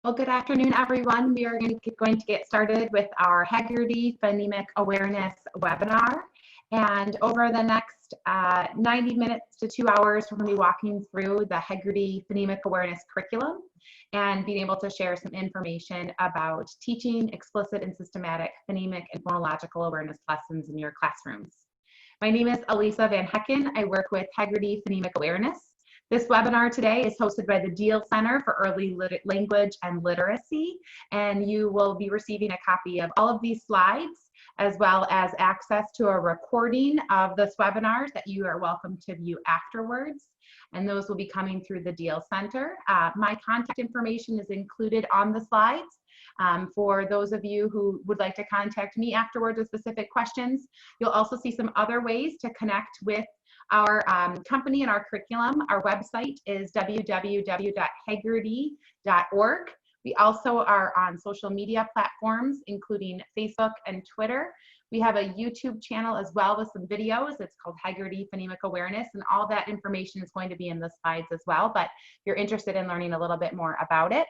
Well, good afternoon, everyone. We are going to get started with our Haggerty Phonemic Awareness webinar. And over the next 90 minutes to 2 hours, we're going to be walking through the Haggerty Phonemic Awareness curriculum and being able to share some information about teaching explicit and systematic phonemic and phonological awareness lessons in your classrooms. My name is Elisa Van Hecken. I work with Haggerty Phonemic Awareness. This webinar today is hosted by the Deal Center for Early Language and Literacy, and you will be receiving a copy of all of these slides, as well as access to a recording of this webinar that you are welcome to view afterwards, and those will be coming through the Deal Center. My contact information is included on the slides. For those of you who would like to contact me afterwards with specific questions, you'll also see some other ways to connect with our company and our curriculum. Our website is www.haggerty.org. We also are on social media platforms, including Facebook and Twitter. We have a YouTube channel as well with some videos. It's called Haggerty Phonemic Awareness, and all that information is going to be in the slides as well, but if you're interested in learning a little bit more about it.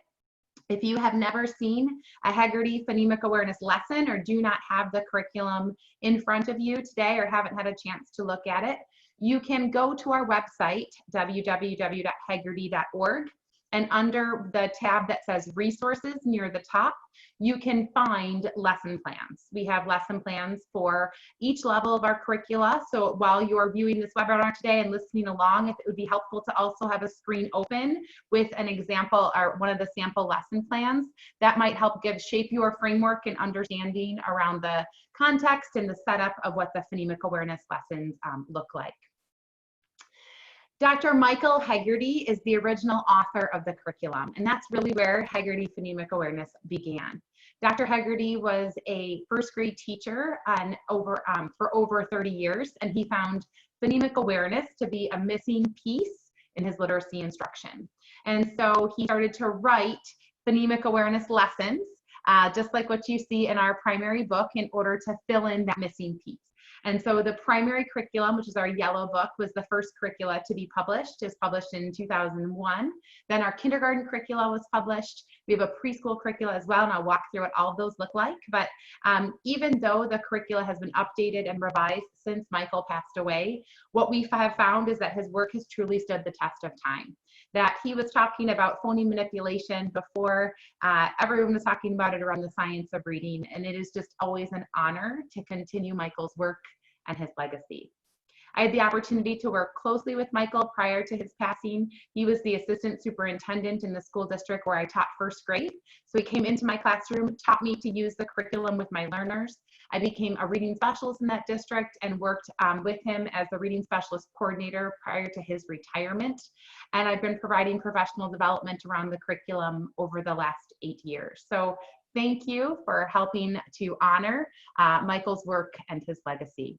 If you have never seen a Haggerty Phonemic Awareness lesson or do not have the curriculum in front of you today or haven't had a chance to look at it, you can go to our website, www.haggerty.org, and under the tab that says resources near the top, you can find lesson plans. We have lesson plans for each level of our curricula. So while you're viewing this webinar today and listening along, if it would be helpful to also have a screen open with an example or one of the sample lesson plans, that might help shape your framework and understanding around the context and the setup of what the phonemic awareness lessons look like. Dr. Michael Haggerty is the original author of the curriculum, and that's really where Haggerty Phonemic Awareness began. Dr. Haggerty was a first grade teacher for over 30 years, and he found phonemic awareness to be a missing piece in his literacy instruction. And so he started to write phonemic awareness lessons, just like what you see in our primary book, in order to fill in that missing piece. And so the primary curriculum, which is our yellow book, was the first curricula to be published. It was published in 2001. Then our kindergarten curricula was published. We have a preschool curricula as well, and I'll walk through what all of those look like. But even though the curricula has been updated and revised since Michael passed away, what we have found is that his work has truly stood the test of time. That he was talking about phoneme manipulation before everyone was talking about it around the science of reading, and it is just always an honor to continue Michael's work and his legacy. I had the opportunity to work closely with Michael prior to his passing. He was the assistant superintendent in the school district where I taught first grade. So he came into my classroom, taught me to use the curriculum with my learners. I became a reading specialist in that district and worked with him as the reading specialist coordinator prior to his retirement. And I've been providing professional development around the curriculum over the last 8 years. So thank you for helping to honor Michael's work and his legacy.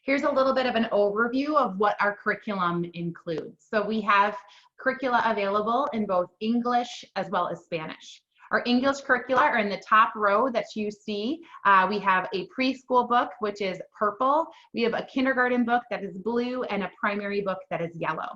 Here's a little bit of an overview of what our curriculum includes. So we have curricula available in both English as well as Spanish. Our English curricula are in the top row that you see. We have a preschool book, which is purple. We have a kindergarten book that is blue and a primary book that is yellow.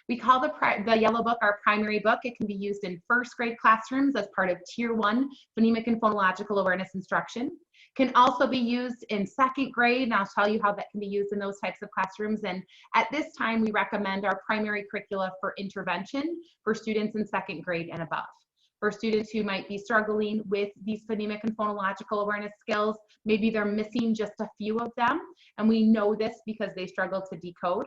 We call the yellow book our primary book. It can be used in first grade classrooms as part of Tier 1 phonemic and phonological awareness instruction. Can also be used in second grade, and I'll tell you how that can be used in those types of classrooms. And at this time, we recommend our primary curricula for intervention for students in second grade and above. For students who might be struggling with these phonemic and phonological awareness skills, maybe they're missing just a few of them, and we know this because they struggle to decode.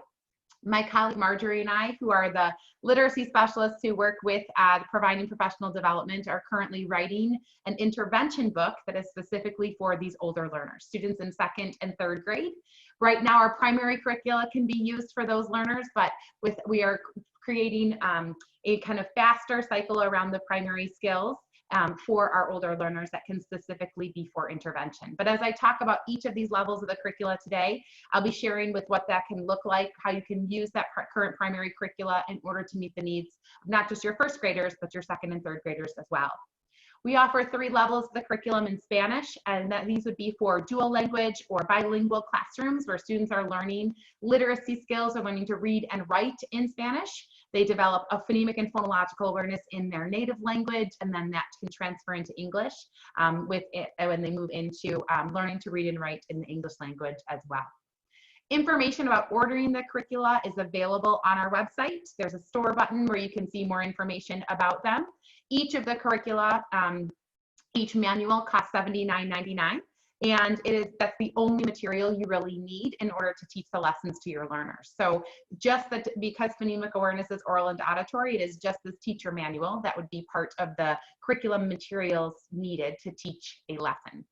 My colleague Marjorie and I, who are the literacy specialists who work with providing professional development, are currently writing an intervention book that is specifically for these older learners, students in second and third grade. Right now, our primary curricula can be used for those learners, but we are creating a kind of faster cycle around the primary skills for our older learners that can specifically be for intervention. But as I talk about each of these levels of the curricula today, I'll be sharing with what that can look like, how you can use that current primary curricula in order to meet the needs of not just your first graders, but your second and third graders as well. We offer 3 levels of the curriculum in Spanish, and these would be for dual language or bilingual classrooms where students are learning literacy skills or learning to read and write in Spanish. They develop a phonemic and phonological awareness in their native language, and then that can transfer into English when they move into learning to read and write in the English language as well. Information about ordering the curricula is available on our website. There's a store button where you can see more information about them. Each of the curricula, each manual costs $79.99, and that's the only material you really need in order to teach the lessons to your learners. So just that, because phonemic awareness is oral and auditory, it is just this teacher manual that would be part of the curriculum materials needed to teach a lesson.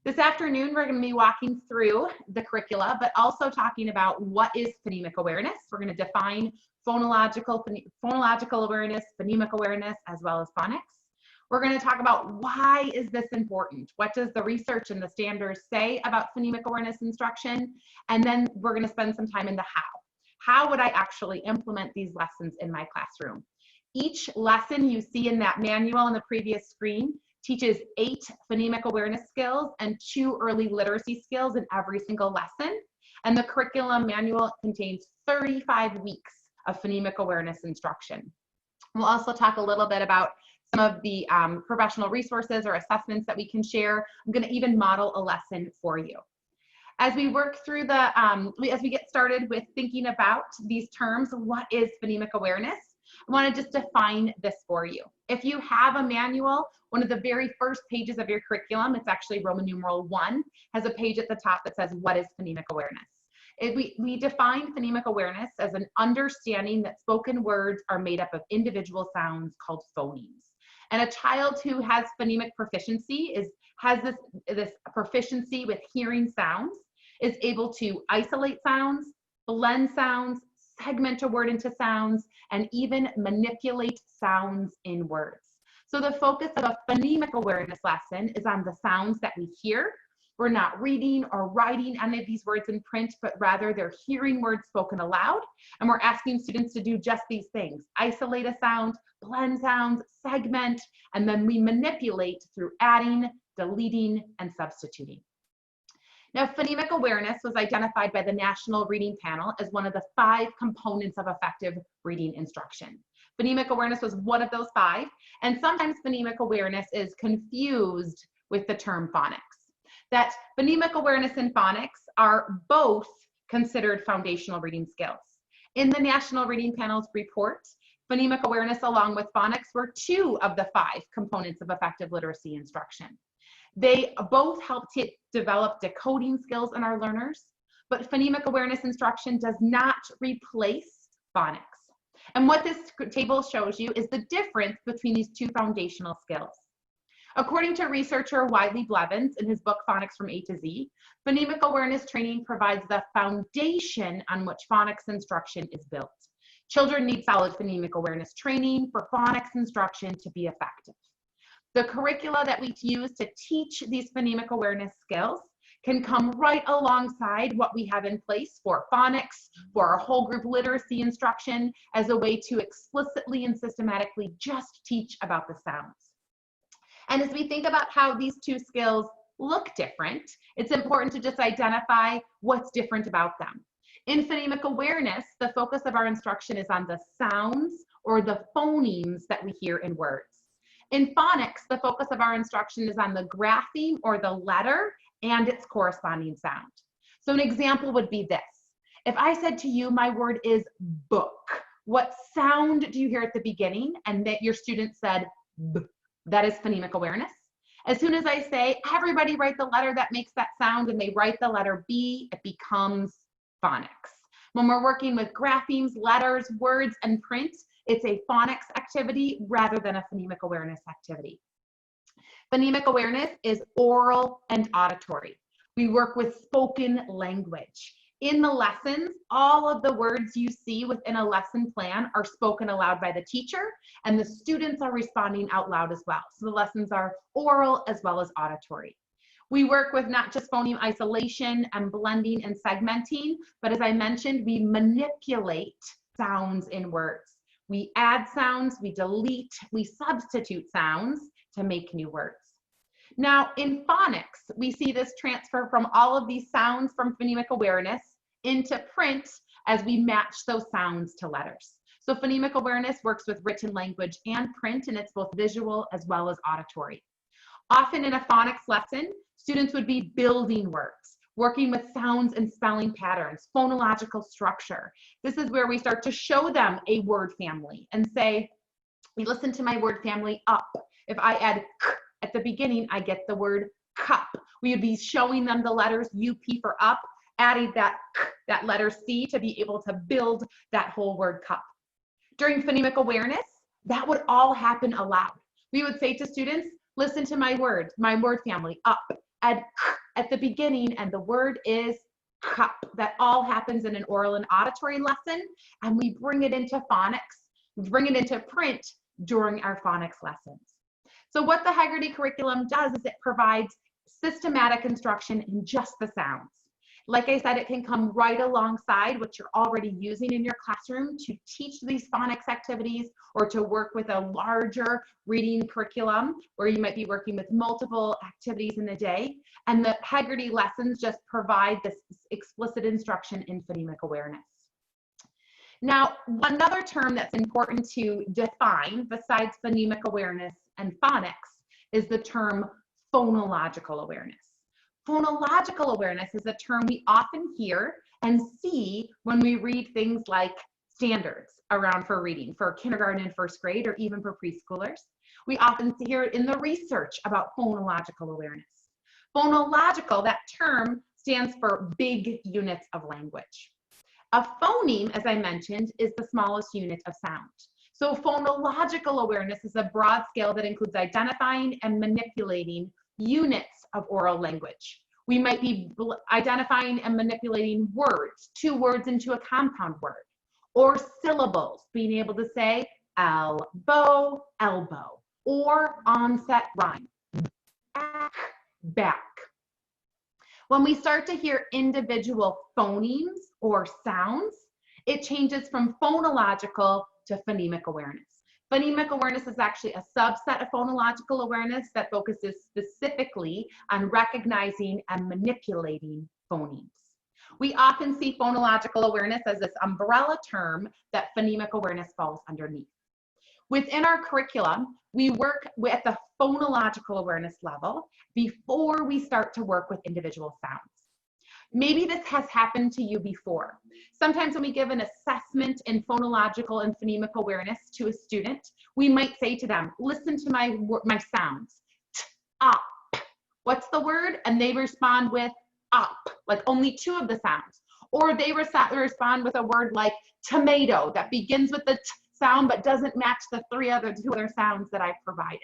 This afternoon, we're going to be walking through the curricula, but also talking about what is phonemic awareness. We're going to define phonological awareness, phonemic awareness, as well as phonics. We're going to talk about why is this important? What does the research and the standards say about phonemic awareness instruction? And then we're going to spend some time in the how. How would I actually implement these lessons in my classroom? Each lesson you see in that manual on the previous screen teaches 8 phonemic awareness skills and 2 early literacy skills in every single lesson. And the curriculum manual contains 35 weeks of phonemic awareness instruction. We'll also talk a little bit about some of the professional resources or assessments that we can share. I'm going to even model a lesson for you. As we work through the, as we get started with thinking about these terms, what is phonemic awareness? I want to just define this for you. If you have a manual, one of the very first pages of your curriculum, it's actually Roman numeral 1, has a page at the top that says, what is phonemic awareness? We define phonemic awareness as an understanding that spoken words are made up of individual sounds called phonemes. And a child who has phonemic proficiency has this proficiency with hearing sounds, is able to isolate sounds, blend sounds, segment a word into sounds, and even manipulate sounds in words. So the focus of a phonemic awareness lesson is on the sounds that we hear. We're not reading or writing any of these words in print, but rather they're hearing words spoken aloud. And we're asking students to do just these things: isolate a sound, blend sounds, segment, and then we manipulate through adding, deleting, and substituting. Now, phonemic awareness was identified by the National Reading Panel as one of the 5 components of effective reading instruction. Phonemic awareness was one of those 5, and sometimes phonemic awareness is confused with the term phonics. That phonemic awareness and phonics are both considered foundational reading skills. In the National Reading Panel's report, phonemic awareness along with phonics were 2 of the 5 components of effective literacy instruction. They both help to develop decoding skills in our learners, but phonemic awareness instruction does not replace phonics. And what this table shows you is the difference between these 2 foundational skills. According to researcher Wiley Blevins in his book Phonics from A to Z, phonemic awareness training provides the foundation on which phonics instruction is built. Children need solid phonemic awareness training for phonics instruction to be effective. The curricula that we use to teach these phonemic awareness skills can come right alongside what we have in place for phonics, for our whole group literacy instruction, as a way to explicitly and systematically just teach about the sounds. And as we think about how these 2 skills look different, it's important to just identify what's different about them. In phonemic awareness, the focus of our instruction is on the sounds or the phonemes that we hear in words. In phonics, the focus of our instruction is on the grapheme or the letter and its corresponding sound. So an example would be this. If I said to you, my word is book, what sound do you hear at the beginning? And that your student said, B. That is phonemic awareness. As soon as I say, everybody write the letter that makes that sound, and they write the letter B, it becomes phonics. When we're working with graphemes, letters, words, and print, it's a phonics activity rather than a phonemic awareness activity. Phonemic awareness is oral and auditory. We work with spoken language. In the lessons, all of the words you see within a lesson plan are spoken aloud by the teacher, and the students are responding out loud as well. So the lessons are oral as well as auditory. We work with not just phoneme isolation and blending and segmenting, but as I mentioned, we manipulate sounds in words. We add sounds, we delete, we substitute sounds to make new words. Now, in phonics, we see this transfer from all of these sounds from phonemic awareness into print as we match those sounds to letters. So phonemic awareness works with written language and print, and it's both visual as well as auditory. Often in a phonics lesson, students would be building words, working with sounds and spelling patterns, phonological structure. This is where we start to show them a word family and say, we listen to my word family up. If I add k at the beginning, I get the word cup. We would be showing them the letters UP for up, adding that k, that letter C to be able to build that whole word cup. During phonemic awareness, that would all happen aloud. We would say to students, listen to my word family up, add k at the beginning, and the word is cup. That all happens in an oral and auditory lesson, and we bring it into phonics, we bring it into print during our phonics lessons. So what the Heggerty curriculum does is it provides systematic instruction in just the sounds. Like I said, it can come right alongside what you're already using in your classroom to teach these phonics activities or to work with a larger reading curriculum where you might be working with multiple activities in a day. And the Heggerty lessons just provide this explicit instruction in phonemic awareness. Now, another term that's important to define besides phonemic awareness and phonics is the term phonological awareness. Phonological awareness is a term we often hear and see when we read things like standards around for reading for kindergarten and first grade or even for preschoolers. We often hear it in the research about phonological awareness. Phonological, that term stands for big units of language. A phoneme, as I mentioned, is the smallest unit of sound. So phonological awareness is a broad scale that includes identifying and manipulating units of oral language. We might be identifying and manipulating words, two words into a compound word, or syllables, being able to say elbow, elbow, or onset rhyme, back, back. When we start to hear individual phonemes or sounds, it changes from phonological to phonemic awareness. Phonemic awareness is actually a subset of phonological awareness that focuses specifically on recognizing and manipulating phonemes. We often see phonological awareness as this umbrella term that phonemic awareness falls underneath. Within our curriculum, we work at the phonological awareness level before we start to work with individual sounds. Maybe this has happened to you before. Sometimes when we give an assessment in phonological and phonemic awareness to a student, we might say to them, listen to my sounds. T, up. What's the word? And they respond with up, like only two of the sounds. Or they respond with a word like tomato that begins with the t sound but doesn't match the two other sounds that I've provided.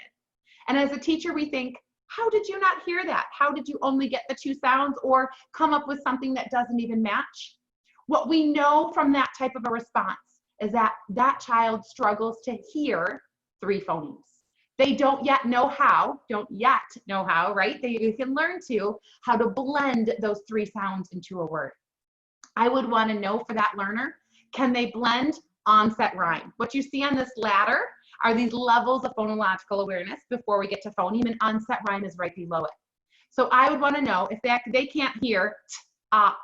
And as a teacher, we think, how did you not hear that? How did you only get the two sounds or come up with something that doesn't even match? What we know from that type of a response is that that child struggles to hear three phonemes. They don't yet know how, right? They can learn how to blend those three sounds into a word. I would want to know for that learner, can they blend onset rhyme? What you see on this ladder are these levels of phonological awareness before we get to phoneme, and onset rhyme is right below it. So I would want to know if they can't hear up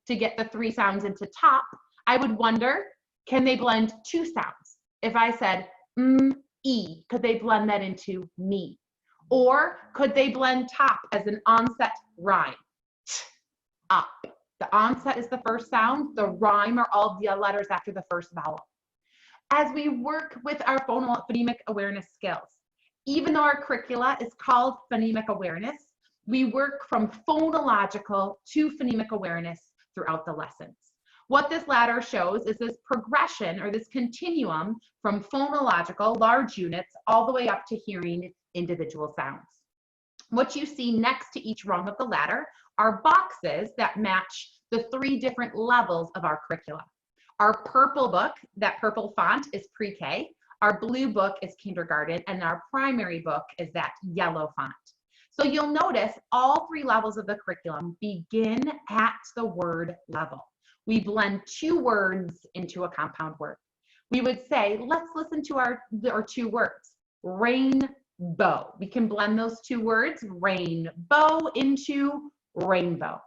to get the three sounds into top, I would wonder, can they blend two sounds? If I said e, could they blend that into me? Or could they blend top as an onset rhyme? Up. The onset is the first sound, the rhyme are all the letters after the first vowel. As we work with our phonemic awareness skills, even though our curricula is called phonemic awareness, we work from phonological to phonemic awareness throughout the lessons. What this ladder shows is this progression or this continuum from phonological, large units, all the way up to hearing individual sounds. What you see next to each rung of the ladder are boxes that match the three different levels of our curricula. Our purple book, that purple font, is pre-K. Our blue book is kindergarten, and our primary book is that yellow font. So you'll notice all three levels of the curriculum begin at the word level. We blend two words into a compound word. We would say, let's listen to our two words, rain, bow. We can blend those two words, rainbow, into rainbow.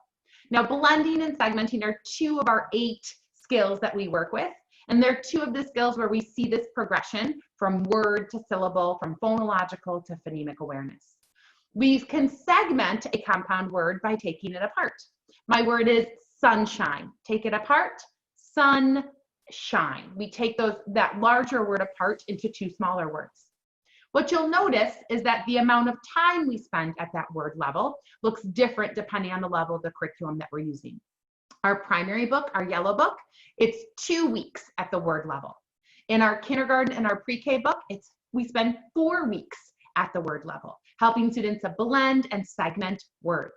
Now, blending and segmenting are two of our 8 skills that we work with. And they're two of the skills where we see this progression from word to syllable, from phonological to phonemic awareness. We can segment a compound word by taking it apart. My word is sunshine. Take it apart, sunshine. We take that larger word apart into 2 smaller words. What you'll notice is that the amount of time we spend at that word level looks different depending on the level of the curriculum that we're using. Our primary book, our yellow book, it's 2 weeks at the word level. In our kindergarten and our pre-K book, we spend 4 weeks at the word level, helping students to blend and segment words.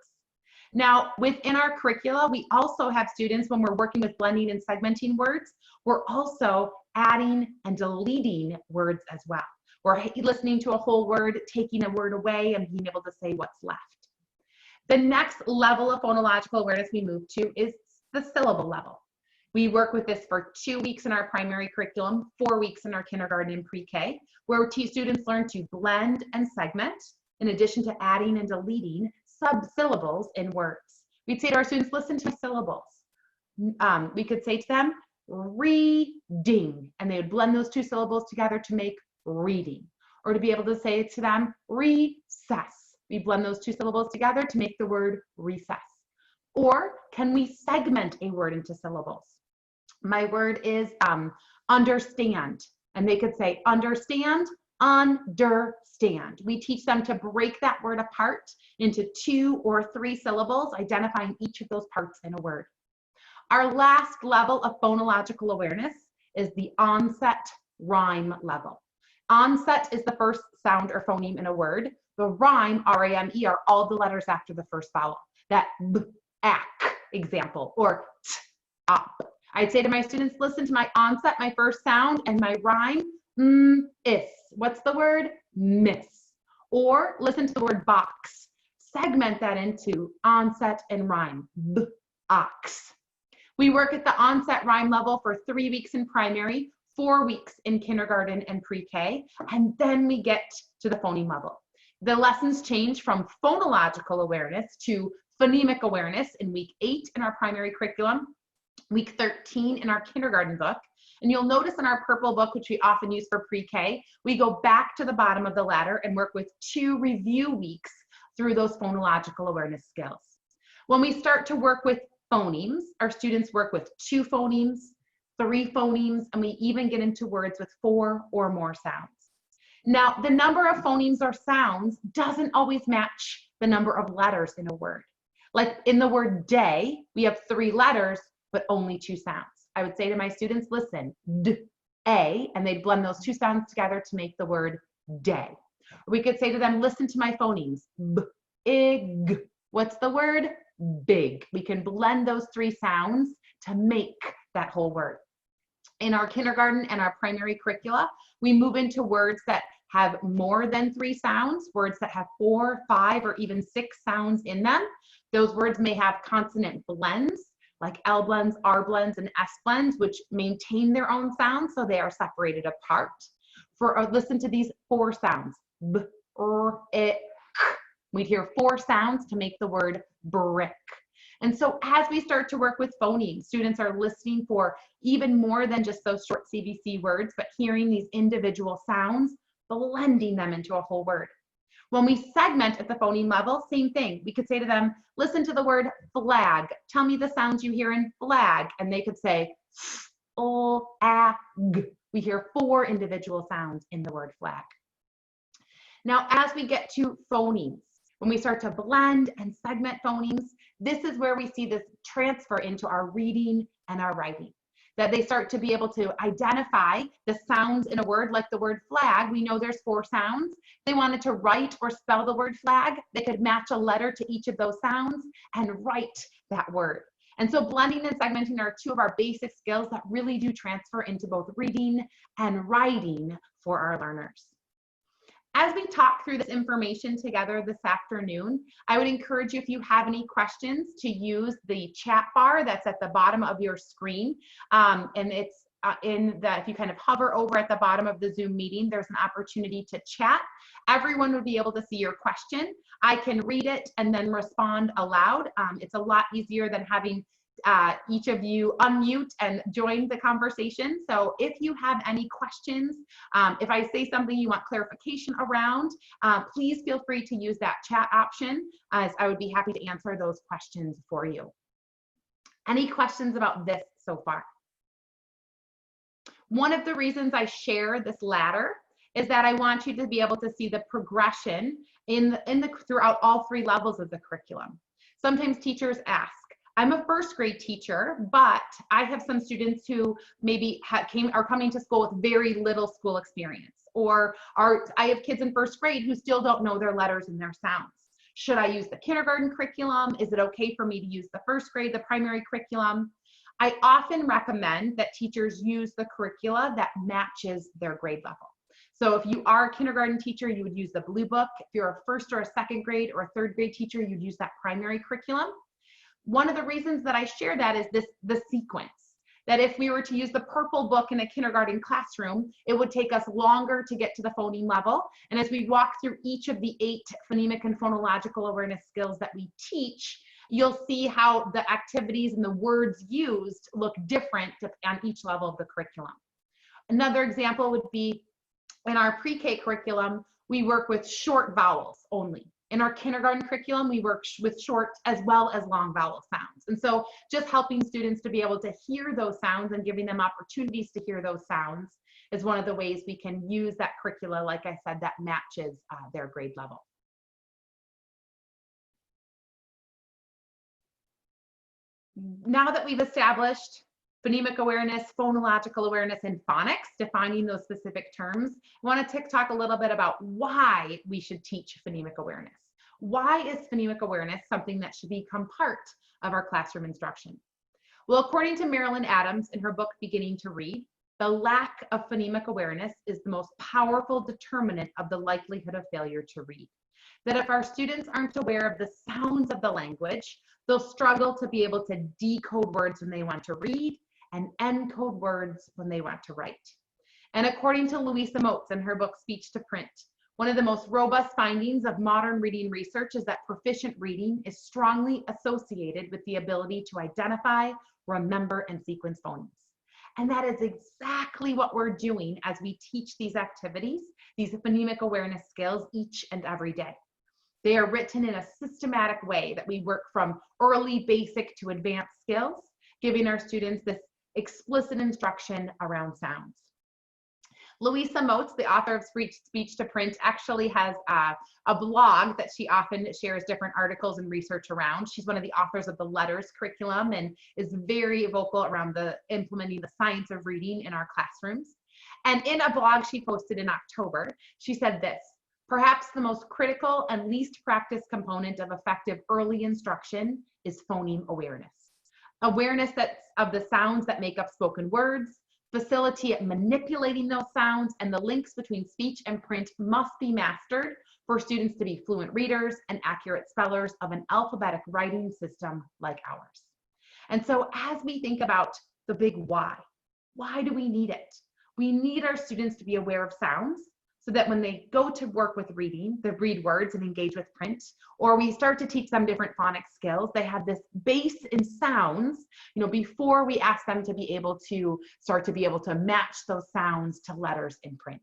Now, within our curricula, we also have students, when we're working with blending and segmenting words, we're also adding and deleting words as well. We're listening to a whole word, taking a word away, and being able to say what's left. The next level of phonological awareness we move to is the syllable level. We work with this for 2 weeks in our primary curriculum, 4 weeks in our kindergarten and pre-K, where students learn to blend and segment, in addition to adding and deleting subsyllables in words. We'd say to our students, listen to syllables. We could say to them, reading, and they would blend those 2 syllables together to make reading. Or to be able to say to them, recess. We blend those 2 syllables together to make the word recess. Or can we segment a word into syllables? My word is understand, and they could say understand, understand. We teach them to break that word apart into 2 or 3 syllables, identifying each of those parts in a word. Our last level of phonological awareness is the onset rhyme level. Onset is the first sound or phoneme in a word. The rhyme, R-A-M-E, are all the letters after the first vowel. That b, ak example, or t, op. I'd say to my students, listen to my onset, my first sound, and my rhyme, is. What's the word? Miss. Or listen to the word box. Segment that into onset and rhyme, b-ox. We work at the onset rhyme level for 3 weeks in primary, 4 weeks in kindergarten and pre-K, and then we get to the phoneme level. The lessons change from phonological awareness to phonemic awareness in week 8 in our primary curriculum, week 13 in our kindergarten book. And you'll notice in our purple book, which we often use for pre-K, we go back to the bottom of the ladder and work with 2 review weeks through those phonological awareness skills. When we start to work with phonemes, our students work with 2 phonemes, 3 phonemes, and we even get into words with 4 or more sounds. Now, the number of phonemes or sounds doesn't always match the number of letters in a word. Like in the word day, we have 3 letters, but only 2 sounds. I would say to my students, listen, d, a, and they'd blend those 2 sounds together to make the word day. Or we could say to them, listen to my phonemes, b, ig. What's the word? Big. We can blend those 3 sounds to make that whole word. In our kindergarten and our primary curricula, we move into words that have more than 3 sounds, words that have 4, 5, or even 6 sounds in them. Those words may have consonant blends, like L blends, R blends, and S blends, which maintain their own sounds, so they are separated apart. Listen to these 4 sounds. B, r, I, k. We'd hear 4 sounds to make the word brick. And so as we start to work with phonemes, students are listening for even more than just those short CVC words, but hearing these individual sounds, blending them into a whole word. When we segment at the phoneme level, same thing. We could say to them, listen to the word flag. Tell me the sounds you hear in flag. And they could say, o, a, g. We hear 4 individual sounds in the word flag. Now, as we get to phonemes, when we start to blend and segment phonemes, this is where we see this transfer into our reading and our writing. That they start to be able to identify the sounds in a word, like the word flag. We know there's 4 sounds. They wanted to write or spell the word flag. They could match a letter to each of those sounds and write that word. And so blending and segmenting are 2 of our basic skills that really do transfer into both reading and writing for our learners. As we talk through this information together this afternoon, I would encourage you, if you have any questions, to use the chat bar that's at the bottom of your screen. And it's if you kind of hover over at the bottom of the Zoom meeting, there's an opportunity to chat. Everyone would be able to see your question. I can read it and then respond aloud. It's a lot easier than having each of you unmute and join the conversation. So if you have any questions, if I say something you want clarification around, please feel free to use that chat option, as I would be happy to answer those questions for you. Any questions about this so far? One of the reasons I share this ladder is that I want you to be able to see the progression throughout all 3 levels of the curriculum. Sometimes teachers ask, I'm a first grade teacher, but I have some students who maybe are coming to school with very little school experience, or I have kids in first grade who still don't know their letters and their sounds. Should I use the kindergarten curriculum? Is it okay for me to use the first grade, the primary curriculum? I often recommend that teachers use the curricula that matches their grade level. So if you are a kindergarten teacher, you would use the blue book. If you're a first or a second grade or a third grade teacher, you'd use that primary curriculum. One of the reasons that I share that is the sequence. That if we were to use the purple book in a kindergarten classroom, it would take us longer to get to the phoneme level. And as we walk through each of the 8 phonemic and phonological awareness skills that we teach, you'll see how the activities and the words used look different on each level of the curriculum. Another example would be in our pre-K curriculum, we work with short vowels only. In our kindergarten curriculum, we work with short as well as long vowel sounds. And so just helping students to be able to hear those sounds and giving them opportunities to hear those sounds is one of the ways we can use that curricula, like I said, that matches their grade level. Now that we've established phonemic awareness, phonological awareness, and phonics, defining those specific terms, I want to talk a little bit about why we should teach phonemic awareness. Why is phonemic awareness something that should become part of our classroom instruction? Well, according to Marilyn Adams in her book, Beginning to Read, the lack of phonemic awareness is the most powerful determinant of the likelihood of failure to read. That if our students aren't aware of the sounds of the language, they'll struggle to be able to decode words when they want to read and encode words when they want to write. And according to Louisa Moats in her book, Speech to Print, one of the most robust findings of modern reading research is that proficient reading is strongly associated with the ability to identify, remember, and sequence phonemes. And that is exactly what we're doing as we teach these activities, these phonemic awareness skills each and every day. They are written in a systematic way that we work from early basic to advanced skills, giving our students this explicit instruction around sounds. Louisa Moats, the author of Speech to Print, actually has a blog that she often shares different articles and research around. She's one of the authors of the Letters curriculum and is very vocal around implementing the science of reading in our classrooms. And in a blog she posted in October, she said this: perhaps the most critical and least practiced component of effective early instruction is phoneme awareness. Awareness of the sounds that make up spoken words, facility at manipulating those sounds, and the links between speech and print must be mastered for students to be fluent readers and accurate spellers of an alphabetic writing system like ours. And so as we think about the big why do we need it? We need our students to be aware of sounds so that when they go to work with reading, they read words and engage with print, or we start to teach them different phonics skills, they have this base in sounds, before we ask them to be able to start to be able to match those sounds to letters in print.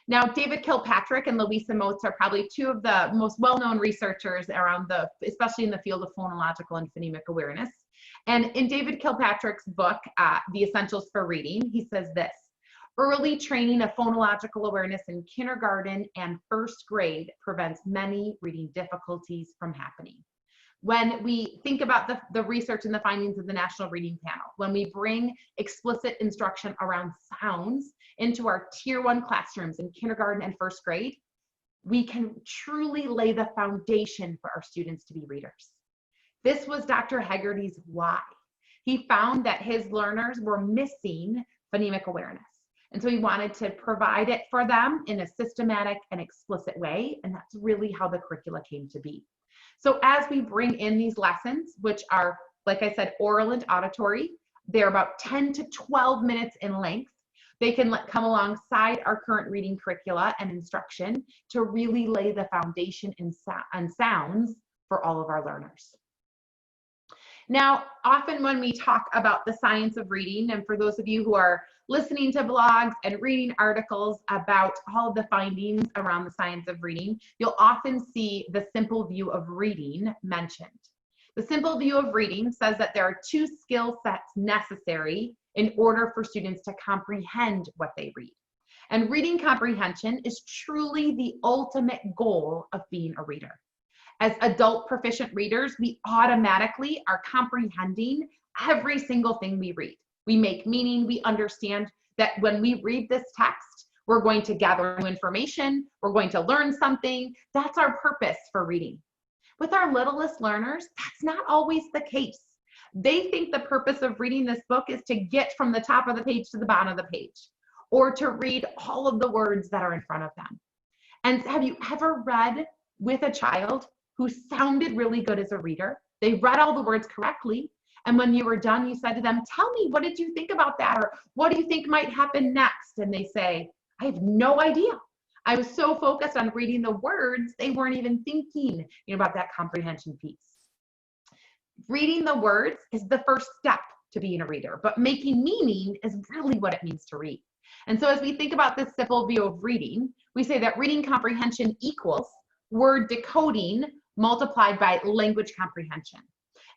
Now, David Kilpatrick and Louisa Moats are probably 2 of the most well-known researchers around especially in the field of phonological and phonemic awareness. And in David Kilpatrick's book, The Essentials for Reading, he says this: early training of phonological awareness in kindergarten and first grade prevents many reading difficulties from happening. When we think about the research and the findings of the National Reading Panel, when we bring explicit instruction around sounds into our Tier 1 classrooms in kindergarten and first grade, we can truly lay the foundation for our students to be readers. This was Dr. Hegarty's why. He found that his learners were missing phonemic awareness. And so he wanted to provide it for them in a systematic and explicit way. And that's really how the curricula came to be. So as we bring in these lessons, which are, like I said, oral and auditory, They're about 10 to 12 minutes in length. They can come alongside our current reading curricula and instruction to really lay the foundation and sounds for all of our learners. Now, often when we talk about the science of reading, and for those of you who are listening to blogs and reading articles about all of the findings around the science of reading, you'll often see the simple view of reading mentioned. The simple view of reading says that there are 2 skill sets necessary in order for students to comprehend what they read. And reading comprehension is truly the ultimate goal of being a reader. As adult proficient readers, we automatically are comprehending every single thing we read. We make meaning, we understand that when we read this text, we're going to gather new information, we're going to learn something. That's our purpose for reading. With our littlest learners, that's not always the case. They think the purpose of reading this book is to get from the top of the page to the bottom of the page, or to read all of the words that are in front of them. And have you ever read with a child who sounded really good as a reader? They read all the words correctly, and when you were done, you said to them, "Tell me, what did you think about that?" Or "What do you think might happen next?" And they say, "I have no idea. I was so focused on reading the words, they weren't even thinking about that comprehension piece." Reading the words is the first step to being a reader, but making meaning is really what it means to read. And so as we think about this simple view of reading, we say that reading comprehension equals word decoding multiplied by language comprehension.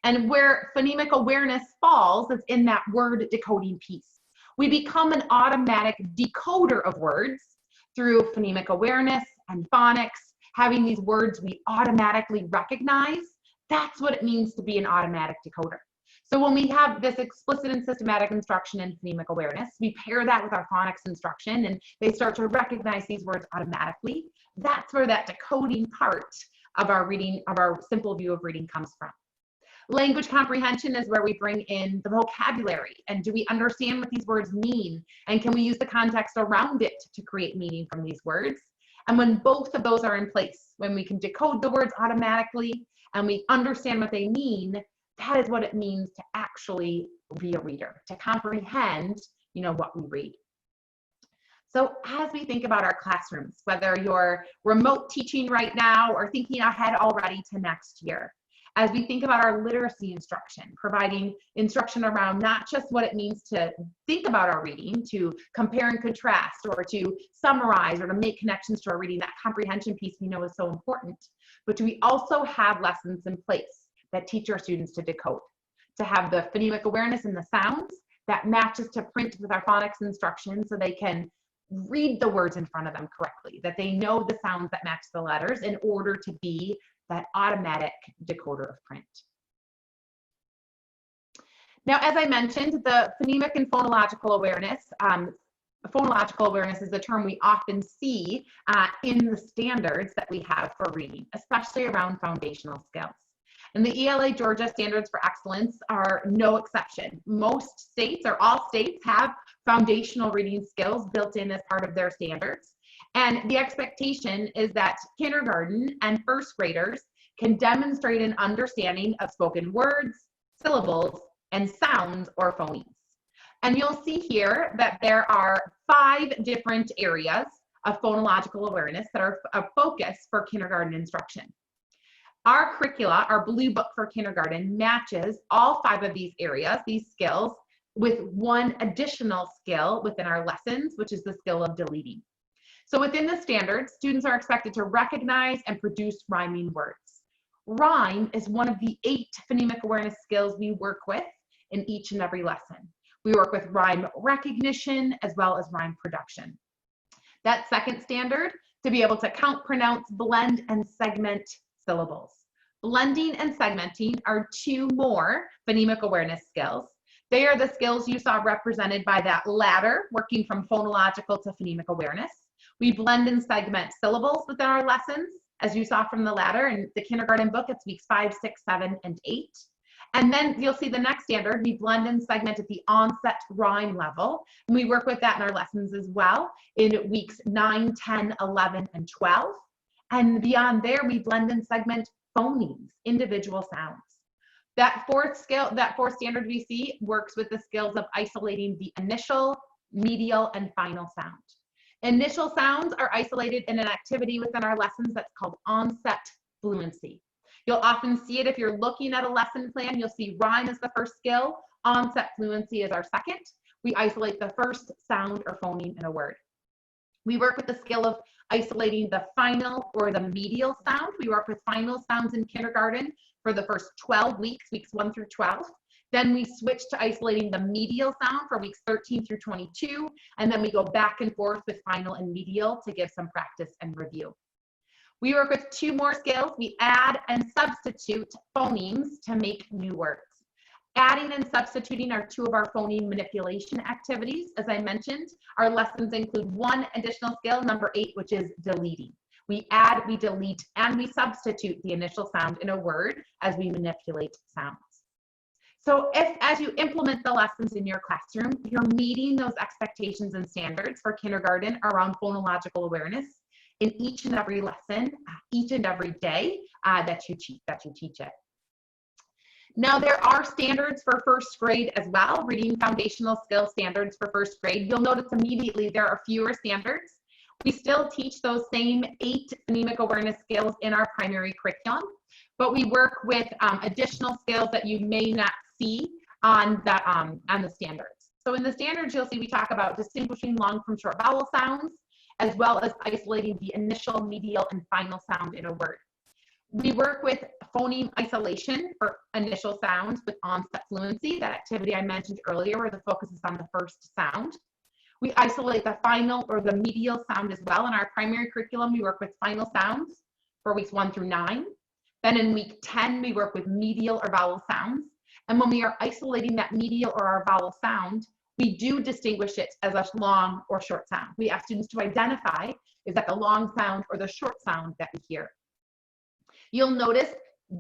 And where phonemic awareness falls is in that word decoding piece. We become an automatic decoder of words through phonemic awareness and phonics, having these words we automatically recognize. That's what it means to be an automatic decoder. So when we have this explicit and systematic instruction in phonemic awareness, we pair that with our phonics instruction, and they start to recognize these words automatically. That's where that decoding part of our reading, of our simple view of reading, comes from. Language comprehension is where we bring in the vocabulary, and do we understand what these words mean, and can we use the context around it to create meaning from these words? And when both of those are in place, when we can decode the words automatically and we understand what they mean, that is what it means to actually be a reader, to comprehend, what we read. So as we think about our classrooms, whether you're remote teaching right now or thinking ahead already to next year, as we think about our literacy instruction, providing instruction around not just what it means to think about our reading, to compare and contrast, or to summarize, or to make connections to our reading, that comprehension piece we know is so important, but do we also have lessons in place that teach our students to decode, to have the phonemic awareness and the sounds that matches to print with our phonics instruction so they can read the words in front of them correctly, that they know the sounds that match the letters in order to be that automatic decoder of print. Now, as I mentioned, the phonemic and phonological awareness, is a term we often see in the standards that we have for reading, especially around foundational skills. And the ELA Georgia Standards for Excellence are no exception. Most states, or all states, have foundational reading skills built in as part of their standards. And the expectation is that kindergarten and first graders can demonstrate an understanding of spoken words, syllables, and sounds or phonemes. And you'll see here that there are 5 different areas of phonological awareness that are a focus for kindergarten instruction. Our curricula, our blue book for kindergarten, matches all 5 of these areas, these skills, with one additional skill within our lessons, which is the skill of deleting. So within the standards, students are expected to recognize and produce rhyming words. Rhyme is one of the 8 phonemic awareness skills we work with in each and every lesson. We work with rhyme recognition as well as rhyme production. That second standard, to be able to count, pronounce, blend, and segment syllables. Blending and segmenting are 2 more phonemic awareness skills. They are the skills you saw represented by that ladder, working from phonological to phonemic awareness. We blend and segment syllables within our lessons, as you saw from the ladder in the kindergarten book. It's weeks 5, 6, 7, and 8. And then you'll see the next standard, we blend and segment at the onset rhyme level. And we work with that in our lessons as well in weeks 9, 10, 11, and 12. And beyond there, we blend and segment phonemes, individual sounds. That fourth standard we see works with the skills of isolating the initial, medial, and final sound. Initial sounds are isolated in an activity within our lessons that's called onset fluency. You'll often see it if you're looking at a lesson plan. You'll see rhyme is the first skill, onset fluency is our second. We isolate the first sound or phoneme in a word. We work with the skill of isolating the final or the medial sound. We work with final sounds in kindergarten for the first 12 weeks, weeks 1 through 12. Then we switch to isolating the medial sound for weeks 13 through 22. And then we go back and forth with final and medial to give some practice and review. We work with two more skills. We add and substitute phonemes to make new words. Adding and substituting are two of our phoneme manipulation activities. As I mentioned, our lessons include one additional skill, number 8, which is deleting. We add, we delete, and we substitute the initial sound in a word as we manipulate sounds. So as you implement the lessons in your classroom, you're meeting those expectations and standards for kindergarten around phonological awareness in each and every lesson, each and every day that you teach it. Now, there are standards for first grade as well, reading foundational skill standards for first grade. You'll notice immediately there are fewer standards. We still teach those same 8 phonemic awareness skills in our primary curriculum, but we work with additional skills that you may not see on the standards. So in the standards, you'll see we talk about distinguishing long from short vowel sounds, as well as isolating the initial, medial, and final sound in a word. We work with phoneme isolation for initial sounds with onset fluency, that activity I mentioned earlier where the focus is on the first sound. We isolate the final or the medial sound as well. In our primary curriculum, we work with final sounds for weeks 1 through 9. Then in week 10, we work with medial or vowel sounds. And when we are isolating that medial or our vowel sound, we do distinguish it as a long or short sound. We ask students to identify, is that the long sound or the short sound that we hear? You'll notice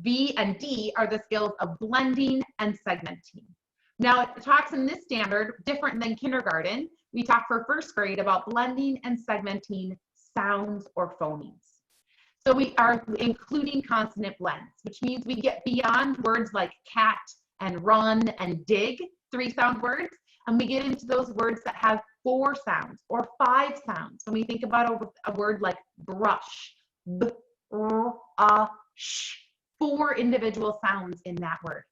B and D are the skills of blending and segmenting. Now, it talks in this standard, different than kindergarten, we talk for first grade about blending and segmenting sounds or phonemes. So we are including consonant blends, which means we get beyond words like cat and run and dig, 3-sound words, and we get into those words that have 4 sounds or 5 sounds. When we think about a word like brush, b, r, sh, 4 individual sounds in that word.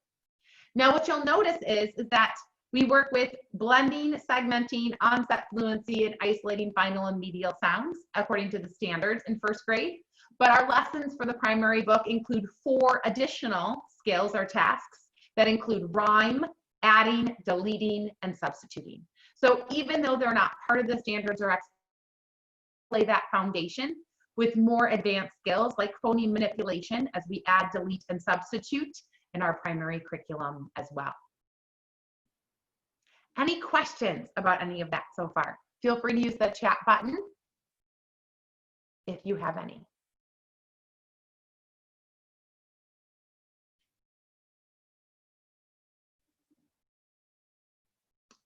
Now, what you'll notice is that we work with blending, segmenting, onset fluency, and isolating final and medial sounds according to the standards in first grade. But our lessons for the primary book include 4 additional skills or tasks that include rhyme, adding, deleting, and substituting. So even though they're not part of the standards or lay that foundation with more advanced skills like phoneme manipulation as we add, delete, and substitute in our primary curriculum as well. Any questions about any of that so far? Feel free to use the chat button if you have any.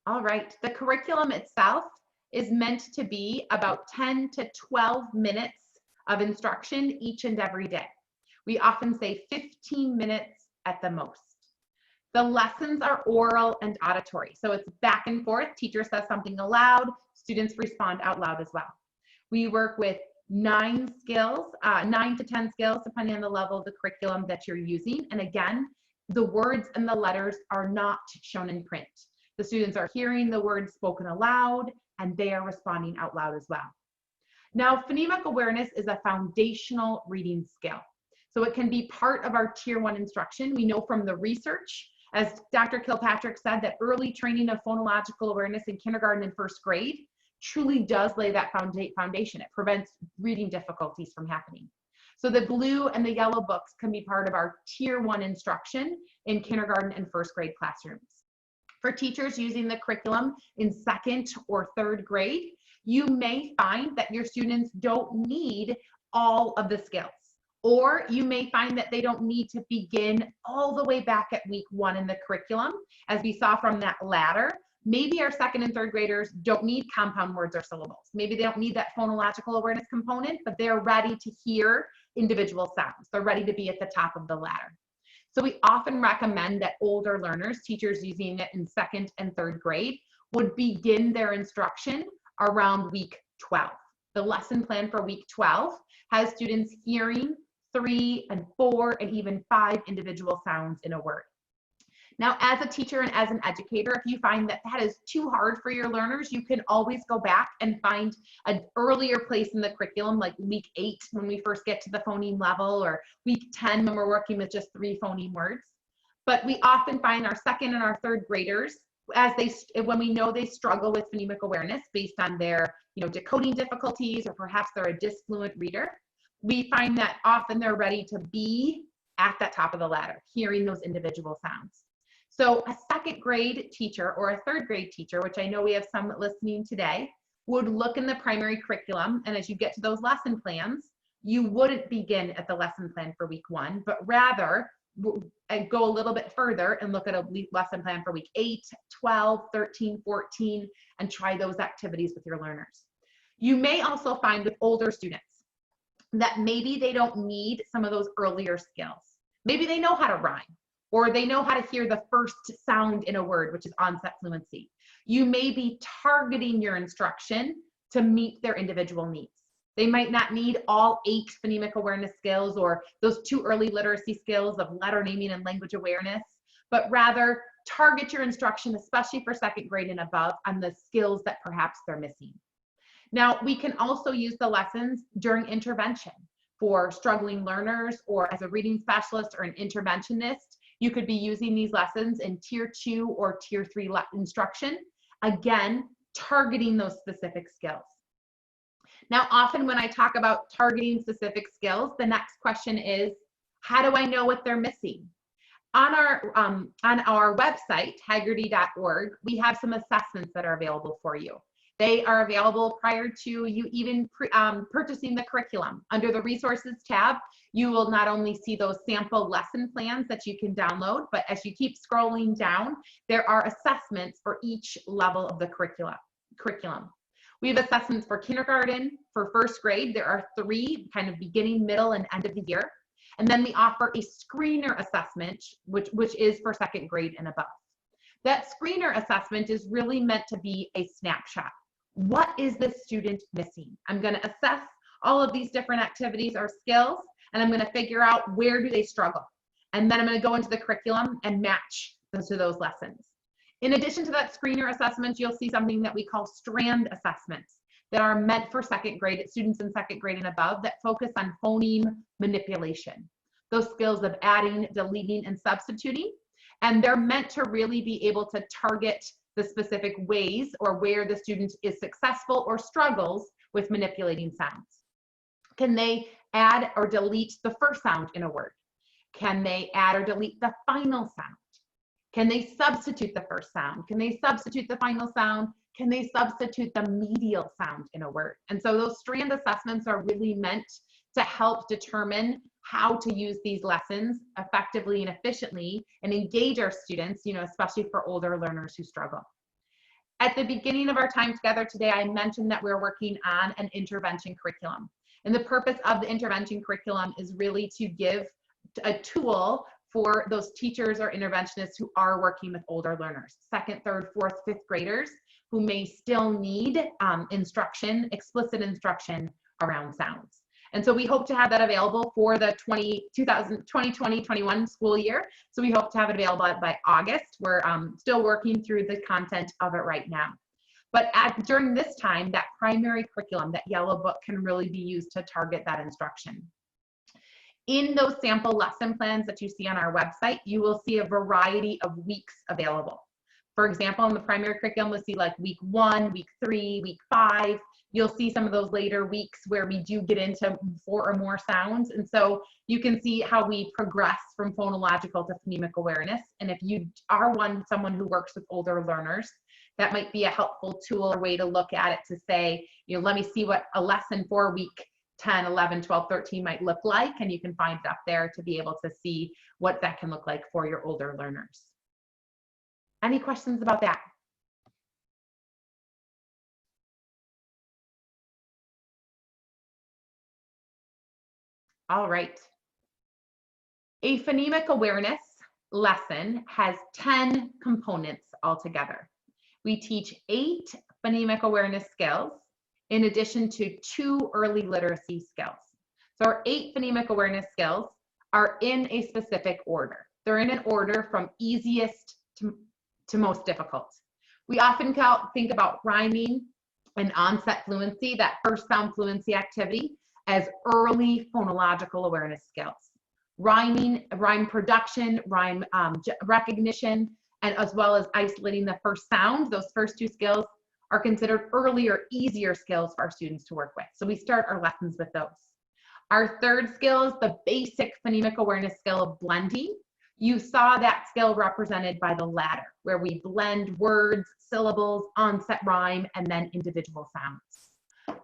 All right, the curriculum itself is meant to be about 10 to 12 minutes of instruction each and every day. We often say 15 minutes at the most. The lessons are oral and auditory, so it's back and forth. Teacher says something aloud, students respond out loud as well. We work with 9 to 10 skills, depending on the level of the curriculum that you're using. And again, the words and the letters are not shown in print. The students are hearing the words spoken aloud, and they are responding out loud as well. Now, phonemic awareness is a foundational reading skill. So it can be part of our Tier 1 instruction. We know from the research, as Dr. Kilpatrick said, that early training of phonological awareness in kindergarten and first grade truly does lay that foundation. It prevents reading difficulties from happening. So the blue and the yellow books can be part of our Tier 1 instruction in kindergarten and first grade classrooms. For teachers using the curriculum in 2nd or 3rd grade, you may find that your students don't need all of the skills, or you may find that they don't need to begin all the way back at week 1 in the curriculum. As we saw from that ladder, maybe our 2nd and 3rd graders don't need compound words or syllables. Maybe they don't need that phonological awareness component, but they're ready to hear individual sounds. They're ready to be at the top of the ladder. So we often recommend that older learners, teachers using it in 2nd and 3rd grade, would begin their instruction around week 12. The lesson plan for week 12 has students hearing 3 and 4 and even 5 individual sounds in a word. Now, as a teacher and as an educator, if you find that that is too hard for your learners, you can always go back and find an earlier place in the curriculum, like week 8 when we first get to the phoneme level, or week 10 when we're working with just 3 phoneme words. But we often find our 2nd and our 3rd graders, when we know they struggle with phonemic awareness based on their decoding difficulties, or perhaps they're a disfluent reader, we find that often they're ready to be at that top of the ladder, hearing those individual sounds. So a 2nd grade teacher or a 3rd grade teacher, which I know we have some listening today, would look in the primary curriculum, and as you get to those lesson plans, you wouldn't begin at the lesson plan for week 1, but rather go a little bit further and look at a lesson plan for week 8, 12, 13, 14, and try those activities with your learners. You may also find with older students that maybe they don't need some of those earlier skills. Maybe they know how to rhyme, or they know how to hear the first sound in a word, which is onset fluency. You may be targeting your instruction to meet their individual needs. They might not need all 8 phonemic awareness skills or those 2 early literacy skills of letter naming and language awareness, but rather target your instruction, especially for 2nd grade and above, on the skills that perhaps they're missing. Now, we can also use the lessons during intervention for struggling learners, or as a reading specialist or an interventionist. You could be using these lessons in tier 2 or tier 3 instruction, again, targeting those specific skills. Now, often when I talk about targeting specific skills, the next question is, how do I know what they're missing? On our website, haggerty.org, we have some assessments that are available for you. They are available prior to you even purchasing the curriculum. Under the resources tab, you will not only see those sample lesson plans that you can download, but as you keep scrolling down, there are assessments for each level of the curriculum. We have assessments for kindergarten, for 1st grade. There are 3, kind of beginning, middle, and end of the year. And then we offer a screener assessment, which is for 2nd grade and above. That screener assessment is really meant to be a snapshot. What is this student missing? I'm going to assess all of these different activities or skills, and I'm going to figure out where do they struggle. And then I'm going to go into the curriculum and match those to those lessons. In addition to that screener assessment, you'll see something that we call strand assessments that are meant for 2nd grade, students in 2nd grade and above, that focus on phoneme manipulation, those skills of adding, deleting, and substituting. And they're meant to really be able to target the specific ways or where the student is successful or struggles with manipulating sounds. Can they add or delete the first sound in a word? Can they add or delete the final sound? Can they substitute the first sound? Can they substitute the final sound? Can they substitute the medial sound in a word? And so those strand assessments are really meant to help determine how to use these lessons effectively and efficiently and engage our students, especially for older learners who struggle. At the beginning of our time together today, I mentioned that we're working on an intervention curriculum. And the purpose of the intervention curriculum is really to give a tool for those teachers or interventionists who are working with older learners, 2nd, 3rd, 4th, 5th graders, who may still need instruction, explicit instruction around sounds. And so we hope to have that available for the 2020-21 school year. So we hope to have it available by August. We're still working through the content of it right now. But during this time, that primary curriculum, that yellow book, can really be used to target that instruction. In those sample lesson plans that you see on our website, you will see a variety of weeks available. For example, in the primary curriculum, we'll see like week 1, week 3, week 5. You'll see some of those later weeks where we do get into 4 or more sounds. And so you can see how we progress from phonological to phonemic awareness. And if you are someone who works with older learners, that might be a helpful tool or way to look at it, to say, let me see what a lesson for week 10, 11, 12, 13 might look like. And you can find it up there to be able to see what that can look like for your older learners. Any questions about that? All right. A phonemic awareness lesson has 10 components altogether. We teach 8 phonemic awareness skills in addition to 2 early literacy skills. So our 8 phonemic awareness skills are in a specific order. They're in an order from easiest to most difficult. We often think about rhyming and onset fluency, that first sound fluency activity, as early phonological awareness skills. Rhyming, rhyme production, rhyme recognition, and as well as isolating the first sound, those first 2 skills are considered earlier, easier skills for our students to work with. So we start our lessons with those. Our third skill is the basic phonemic awareness skill of blending. You saw that skill represented by the ladder, where we blend words, syllables, onset rhyme, and then individual sounds.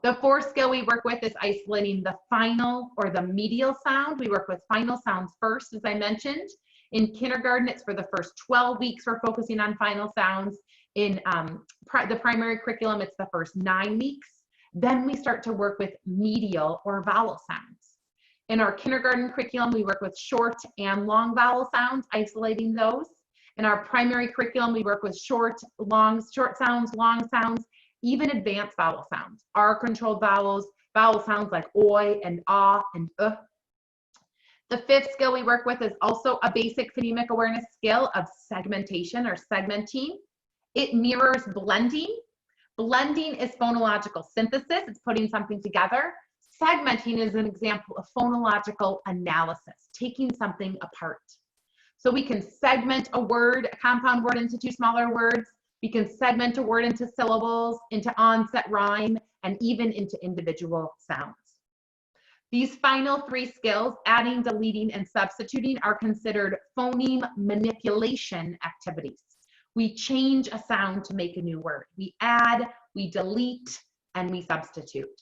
The fourth skill we work with is isolating the final or the medial sound. We work with final sounds first, as I mentioned. In kindergarten, it's for the first 12 weeks, we're focusing on final sounds. In the primary curriculum, it's the first 9 weeks. Then we start to work with medial or vowel sounds. In our kindergarten curriculum, we work with short and long vowel sounds, isolating those. In our primary curriculum, we work with short sounds, long sounds, even advanced vowel sounds, R-controlled vowels, vowel sounds like oi and ah and The fifth skill we work with is also a basic phonemic awareness skill of segmentation or segmenting. It mirrors blending. Blending is phonological synthesis. It's putting something together. Segmenting is an example of phonological analysis, taking something apart. So we can segment a word, a compound word, into 2 smaller words. We can segment a word into syllables, into onset rhyme, and even into individual sounds. These final 3 skills, adding, deleting, and substituting, are considered phoneme manipulation activities. We change a sound to make a new word. We add, we delete, and we substitute.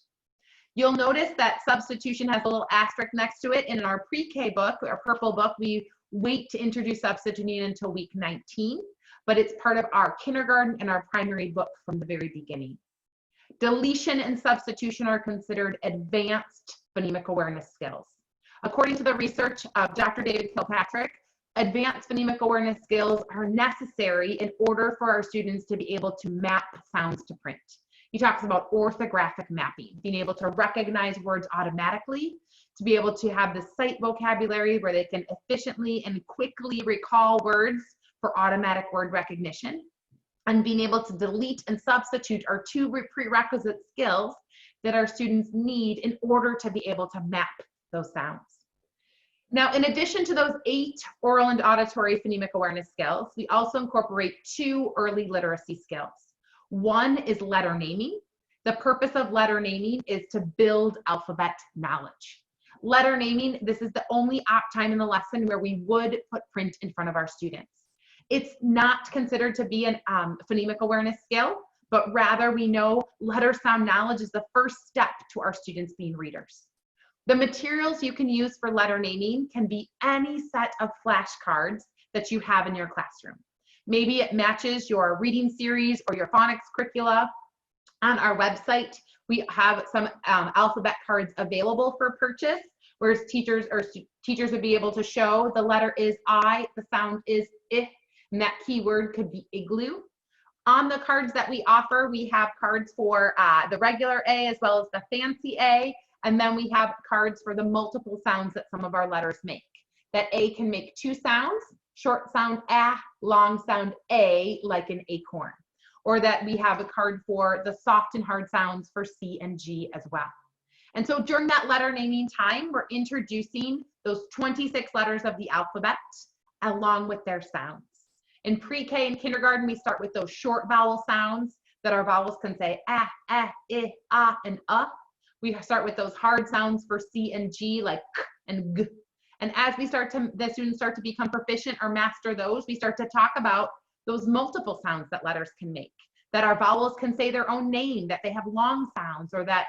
You'll notice that substitution has a little asterisk next to it. In our pre-K book, our purple book, we wait to introduce substituting until week 19, but it's part of our kindergarten and our primary book from the very beginning. Deletion and substitution are considered advanced phonemic awareness skills. According to the research of Dr. David Kilpatrick, advanced phonemic awareness skills are necessary in order for our students to be able to map sounds to print. He talks about orthographic mapping, being able to recognize words automatically, to be able to have the sight vocabulary where they can efficiently and quickly recall words for automatic word recognition, and being able to delete and substitute are 2 prerequisite skills that our students need in order to be able to map those sounds. Now, in addition to those 8 oral and auditory phonemic awareness skills, we also incorporate 2 early literacy skills. One is letter naming. The purpose of letter naming is to build alphabet knowledge. Letter naming, this is the only time in the lesson where we would put print in front of our students. It's not considered to be a phonemic awareness skill, but rather we know letter sound knowledge is the first step to our students being readers. The materials you can use for letter naming can be any set of flashcards that you have in your classroom. Maybe it matches your reading series or your phonics curricula. On our website, we have some alphabet cards available for purchase, where teachers would be able to show the letter is I, the sound is if, and that keyword could be igloo. On the cards that we offer, we have cards for the regular A as well as the fancy A, and then we have cards for the multiple sounds that some of our letters make. That A can make 2 sounds, short sound A, long sound A, like an acorn. Or that we have a card for the soft and hard sounds for C and G as well. And so during that letter naming time, we're introducing those 26 letters of the alphabet along with their sounds. In pre-K and kindergarten, we start with those short vowel sounds that our vowels can say ah, I, and We start with those hard sounds for C and G, like k and g. And as the students start to become proficient or master those, we start to talk about those multiple sounds that letters can make, that our vowels can say their own name, that they have long sounds, or that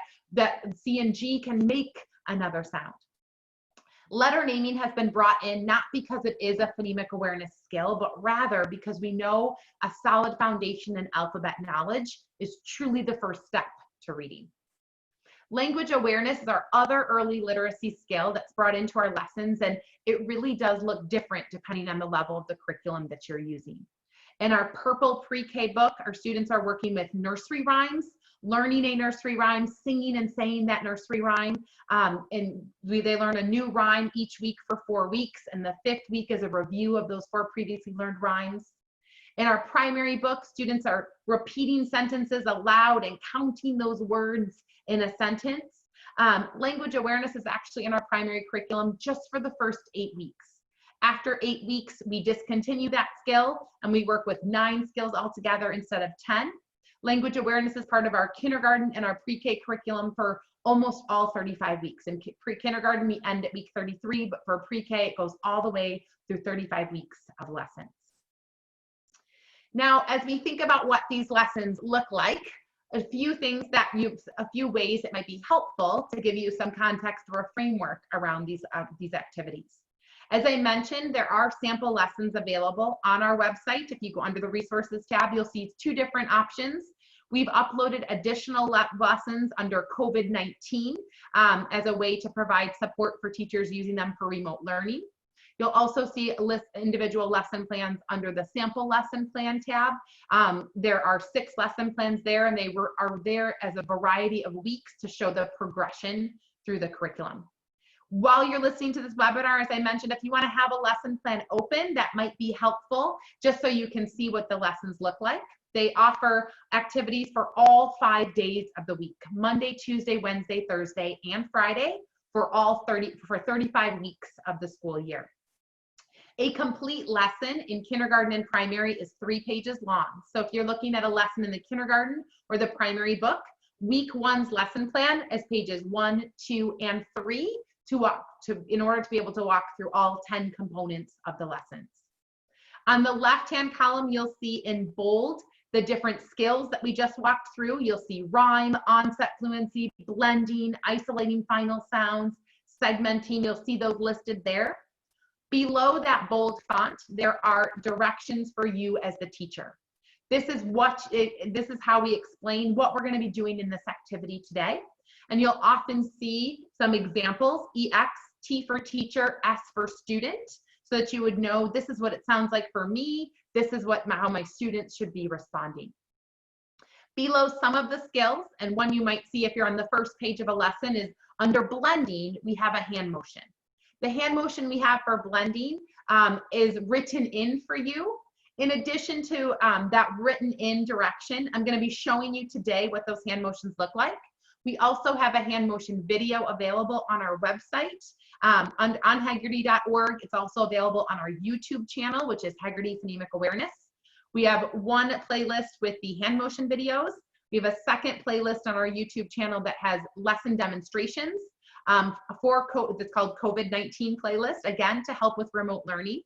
C and G can make another sound. Letter naming has been brought in not because it is a phonemic awareness skill, but rather because we know a solid foundation in alphabet knowledge is truly the first step to reading. Language awareness is our other early literacy skill that's brought into our lessons, and it really does look different depending on the level of the curriculum that you're using. In our purple pre-K book, our students are working with nursery rhymes, learning a nursery rhyme, singing and saying that nursery rhyme, and they learn a new rhyme each week for 4 weeks, and the 5th week is a review of those 4 previously learned rhymes. In our primary book, students are repeating sentences aloud and counting those words in a sentence. Language awareness is actually in our primary curriculum just for the first 8 weeks. After 8 weeks, we discontinue that skill and we work with 9 skills altogether instead of 10. Language awareness is part of our kindergarten and our pre-K curriculum for almost all 35 weeks. In pre-kindergarten, we end at week 33, but for pre-K, it goes all the way through 35 weeks of lessons. Now, as we think about what these lessons look like, a few ways that might be helpful to give you some context or a framework around these activities. As I mentioned, there are sample lessons available on our website. If you go under the resources tab, you'll see 2 different options. We've uploaded additional lessons under COVID-19 as a way to provide support for teachers using them for remote learning. You'll also see individual lesson plans under the sample lesson plan tab. There are 6 lesson plans there, and they are there as a variety of weeks to show the progression through the curriculum. While you're listening to this webinar, as I mentioned, if you want to have a lesson plan open, that might be helpful just so you can see what the lessons look like. They offer activities for all 5 days of the week, Monday, Tuesday, Wednesday, Thursday, and Friday for 35 weeks of the school year. A complete lesson in kindergarten and primary is 3 pages long. So if you're looking at a lesson in the kindergarten or the primary book, week 1's lesson plan is pages 1, 2, and 3 in order to be able to walk through all 10 components of the lessons. On the left-hand column, you'll see in bold the different skills that we just walked through. You'll see rhyme, onset fluency, blending, isolating final sounds, segmenting. You'll see those listed there. Below that bold font, there are directions for you as the teacher. This is how we explain what we're going to be doing in this activity today. And you'll often see some examples, EX, T for teacher, S for student, so that you would know this is what it sounds like for me, this is how my students should be responding. Below some of the skills, and one you might see if you're on the first page of a lesson, is under blending, we have a hand motion. The hand motion we have for blending is written in for you. In addition to that written in direction, I'm going to be showing you today what those hand motions look like. We also have a hand motion video available on our website on Hagerty.org. It's also available on our YouTube channel, which is Hagerty Phonemic Awareness. We have 1 playlist with the hand motion videos. We have a 2nd playlist on our YouTube channel that has lesson demonstrations. It's called COVID-19 playlist, again, to help with remote learning.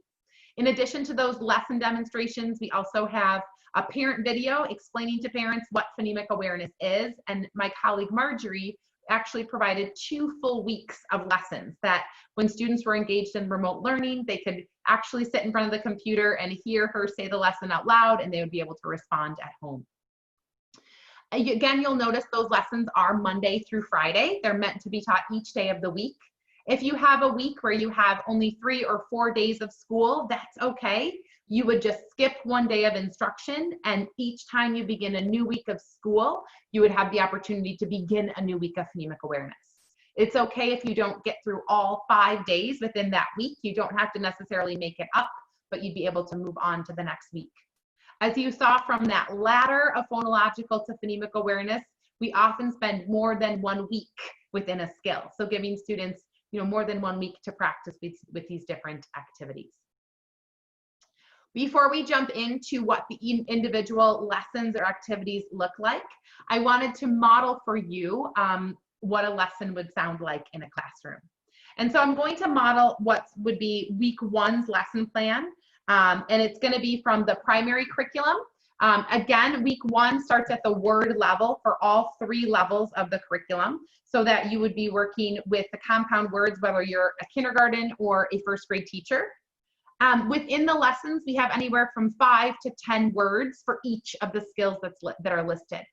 In addition to those lesson demonstrations, we also have a parent video explaining to parents what phonemic awareness is, and my colleague Marjorie actually provided 2 full weeks of lessons that when students were engaged in remote learning, they could actually sit in front of the computer and hear her say the lesson out loud, and they would be able to respond at home. Again, you'll notice those lessons are Monday through Friday. They're meant to be taught each day of the week. If you have a week where you have only 3 or 4 days of school, that's okay. You would just skip 1 day of instruction, and each time you begin a new week of school, you would have the opportunity to begin a new week of phonemic awareness. It's okay if you don't get through all 5 days within that week. You don't have to necessarily make it up, but you'd be able to move on to the next week. As you saw from that ladder of phonological to phonemic awareness, we often spend more than 1 week within a skill. So giving students, more than 1 week to practice with these different activities. Before we jump into what the individual lessons or activities look like, I wanted to model for you what a lesson would sound like in a classroom. And so I'm going to model what would be week 1's lesson plan, and it's going to be from the primary curriculum. Again, week 1 starts at the word level for all 3 levels of the curriculum, so that you would be working with the compound words, whether you're a kindergarten or a 1st grade teacher. Within the lessons, we have anywhere from 5 to 10 words for each of the skills that are listed.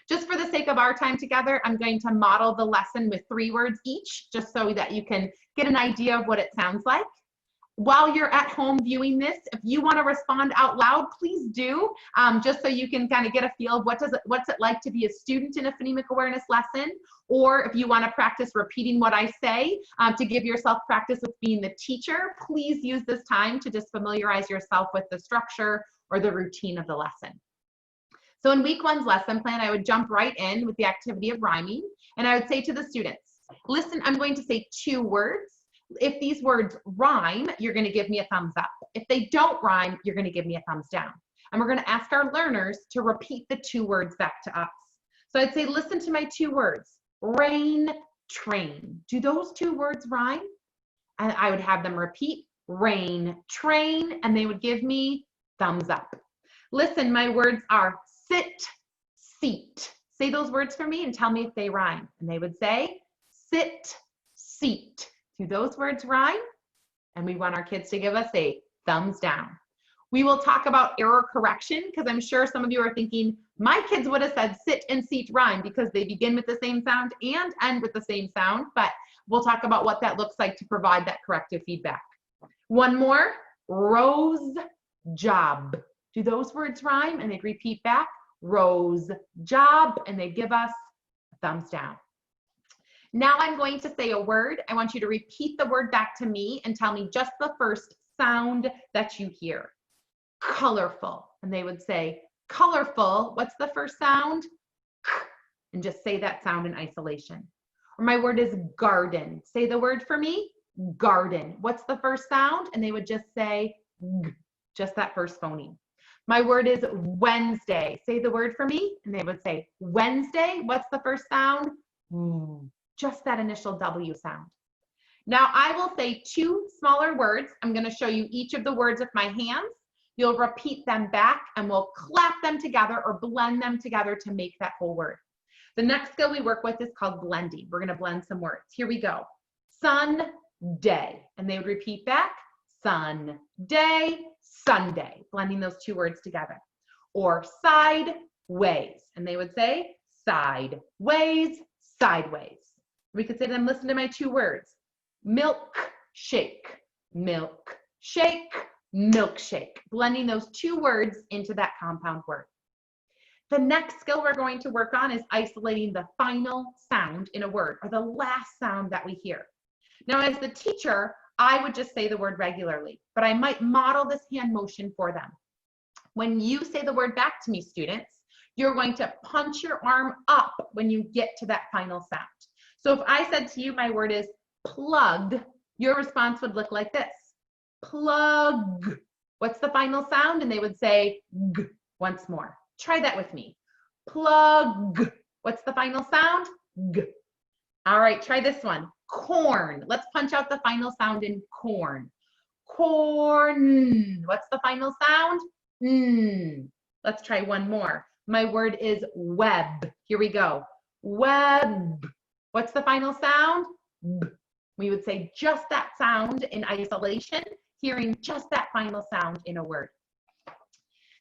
Just for the sake of our time together, I'm going to model the lesson with 3 words each, just so that you can get an idea of what it sounds like. While you're at home viewing this, if you want to respond out loud, please do, just so you can kind of get a feel of what's it like to be a student in a phonemic awareness lesson, or if you want to practice repeating what I say to give yourself practice with being the teacher, please use this time to just familiarize yourself with the structure or the routine of the lesson. So in week 1's lesson plan, I would jump right in with the activity of rhyming, and I would say to the students, listen, I'm going to say 2 words. If these words rhyme, you're going to give me a thumbs up. If they don't rhyme, you're going to give me a thumbs down. And we're going to ask our learners to repeat the 2 words back to us. So I'd say, listen to my 2 words, rain, train. Do those 2 words rhyme? And I would have them repeat rain, train, and they would give me thumbs up. Listen, my words are sit, seat. Say those words for me and tell me if they rhyme. And they would say sit, seat. Do those words rhyme? And we want our kids to give us a thumbs down. We will talk about error correction, because I'm sure some of you are thinking, my kids would have said sit and seat rhyme because they begin with the same sound and end with the same sound, but we'll talk about what that looks like to provide that corrective feedback. One more, rose, job. Do those words rhyme? And they repeat back, rose, job, and they give us a thumbs down. Now I'm going to say a word. I want you to repeat the word back to me and tell me just the first sound that you hear. Colorful. And they would say, colorful. What's the first sound? And just say that sound in isolation. Or my word is garden. Say the word for me. Garden. What's the first sound? And they would just say, g, just that first phoneme. My word is Wednesday. Say the word for me. And they would say, Wednesday. What's the first sound? Just that initial W sound. Now I will say 2 smaller words. I'm going to show you each of the words with my hands. You'll repeat them back and we'll clap them together or blend them together to make that whole word. The next skill we work with is called blending. We're going to blend some words. Here we go. Sunday. And they would repeat back. Sunday, Sunday. Blending those 2 words together. Or sideways. And they would say sideways, sideways. We could say to them, listen to my 2 words. Milkshake, milkshake, milkshake. Blending those 2 words into that compound word. The next skill we're going to work on is isolating the final sound in a word, or the last sound that we hear. Now, as the teacher, I would just say the word regularly, but I might model this hand motion for them. When you say the word back to me, students, you're going to punch your arm up when you get to that final sound. So if I said to you, my word is plug, your response would look like this. Plug. What's the final sound? And they would say g once more. Try that with me. Plug. What's the final sound? G. All right, try this one. Corn. Let's punch out the final sound in corn. Corn. What's the final sound? Let's try one more. My word is web. Here we go. Web. What's the final sound? B. We would say just that sound in isolation, hearing just that final sound in a word.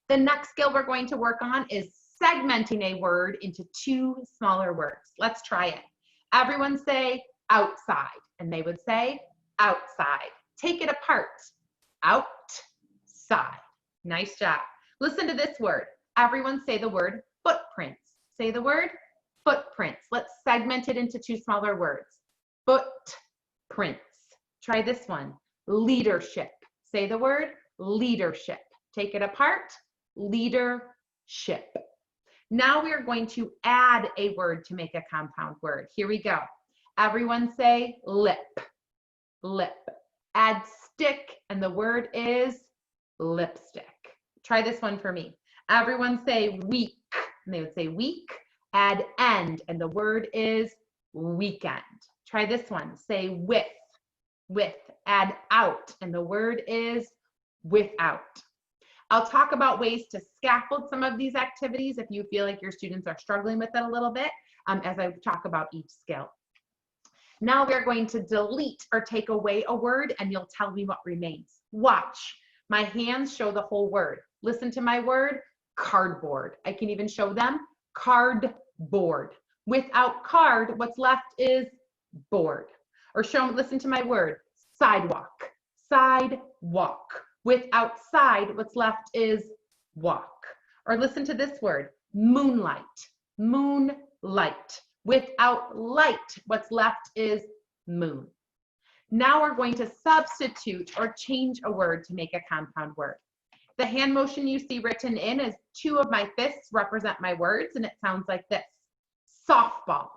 The next skill we're going to work on is segmenting a word into 2 smaller words. Let's try it. Everyone say outside, and they would say outside. Take it apart. Outside. Nice job. Listen to this word. Everyone say the word footprints. Say the word footprints. Let's segment it into 2 smaller words. Footprints. Try this one. Leadership. Say the word leadership. Take it apart. Leadership. Now we are going to add a word to make a compound word. Here we go. Everyone say lip. Lip. Add stick, and the word is lipstick. Try this one for me. Everyone say week, and they would say week. Add end, and the word is weekend. Try this one. Say with. With. Add out, and the word is without. I'll talk about ways to scaffold some of these activities if you feel like your students are struggling with it a little bit as I talk about each skill. Now we're going to delete or take away a word, and you'll tell me what remains. Watch. My hands show the whole word. Listen to my word, cardboard. I can even show them cardboard. board. Without card, what's left is board. Or listen to my word, sidewalk, sidewalk. Without side, what's left is walk. Or listen to this word, moonlight, moonlight. Without light, what's left is moon. Now we're going to substitute or change a word to make a compound word. The hand motion you see written in is 2 of my fists represent my words, and it sounds like this. Softball,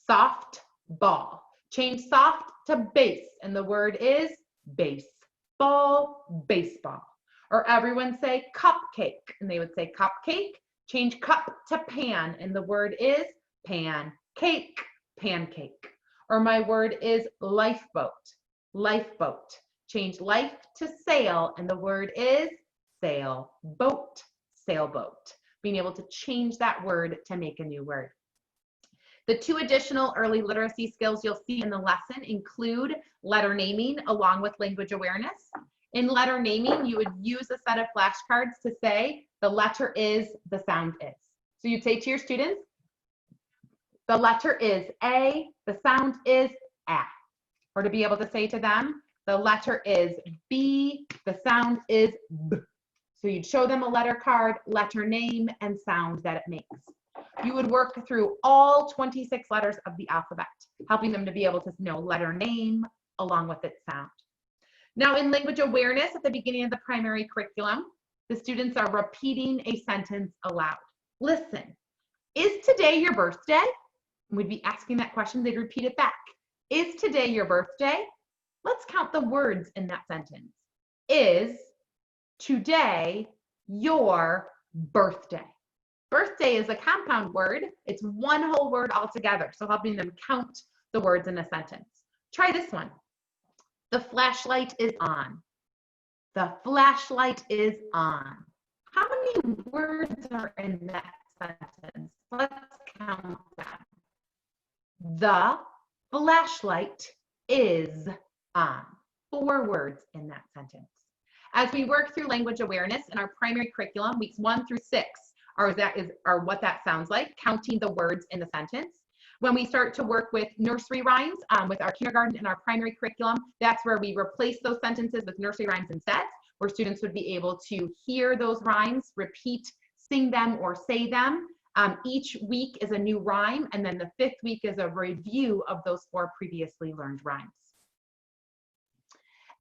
soft ball. Change soft to base, and the word is baseball, baseball. Or everyone say cupcake, and they would say cupcake. Change cup to pan, and the word is pancake, pancake. Or my word is lifeboat, lifeboat. Change life to sail, and the word is sailboat, sailboat. Being able to change that word to make a new word. The 2 additional early literacy skills you'll see in the lesson include letter naming along with language awareness. In letter naming, you would use a set of flashcards to say the letter is, the sound is. So you'd say to your students, the letter is A, the sound is A. Or to be able to say to them, the letter is B, the sound is B. So you'd show them a letter card, letter name, and sound that it makes. You would work through all 26 letters of the alphabet, helping them to be able to know letter name along with its sound. Now in language awareness at the beginning of the primary curriculum, the students are repeating a sentence aloud. Listen, is today your birthday? We'd be asking that question, they'd repeat it back. Is today your birthday? Let's count the words in that sentence. Is today your birthday? Birthday is a compound word. It's one whole word altogether, so helping them count the words in a sentence. Try this one. The flashlight is on. The flashlight is on. How many words are in that sentence? Let's count them. The flashlight is on. 4 words in that sentence. As we work through language awareness in our primary curriculum, weeks 1 through 6, are what that sounds like, counting the words in the sentence. When we start to work with nursery rhymes with our kindergarten and our primary curriculum, that's where we replace those sentences with nursery rhymes instead, where students would be able to hear those rhymes, repeat, sing them, or say them. Each week is a new rhyme, and then the 5th week is a review of those 4 previously learned rhymes.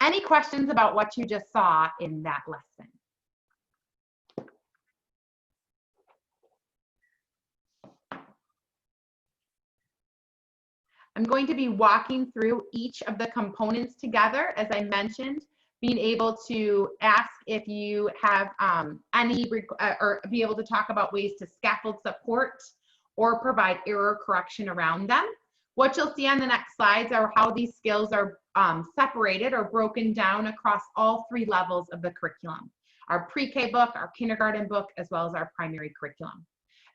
Any questions about what you just saw in that lesson? I'm going to be walking through each of the components together, as I mentioned, being able to ask if you have or be able to talk about ways to scaffold support or provide error correction around them. What you'll see on the next slides are how these skills are separated or broken down across all 3 levels of the curriculum. Our pre-K book, our kindergarten book, as well as our primary curriculum.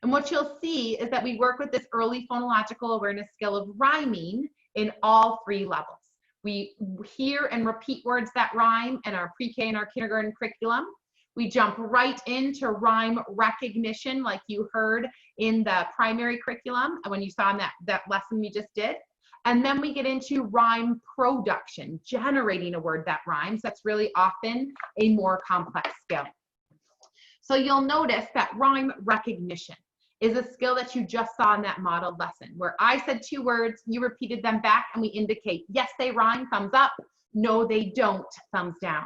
And what you'll see is that we work with this early phonological awareness skill of rhyming in all 3 levels. We hear and repeat words that rhyme in our pre-K and our kindergarten curriculum. We jump right into rhyme recognition like you heard in the primary curriculum when you saw in that lesson we just did. And then we get into rhyme production, generating a word that rhymes. That's really often a more complex skill. So you'll notice that rhyme recognition is a skill that you just saw in that modeled lesson, where I said 2 words, you repeated them back, and we indicate, yes, they rhyme, thumbs up, no, they don't, thumbs down.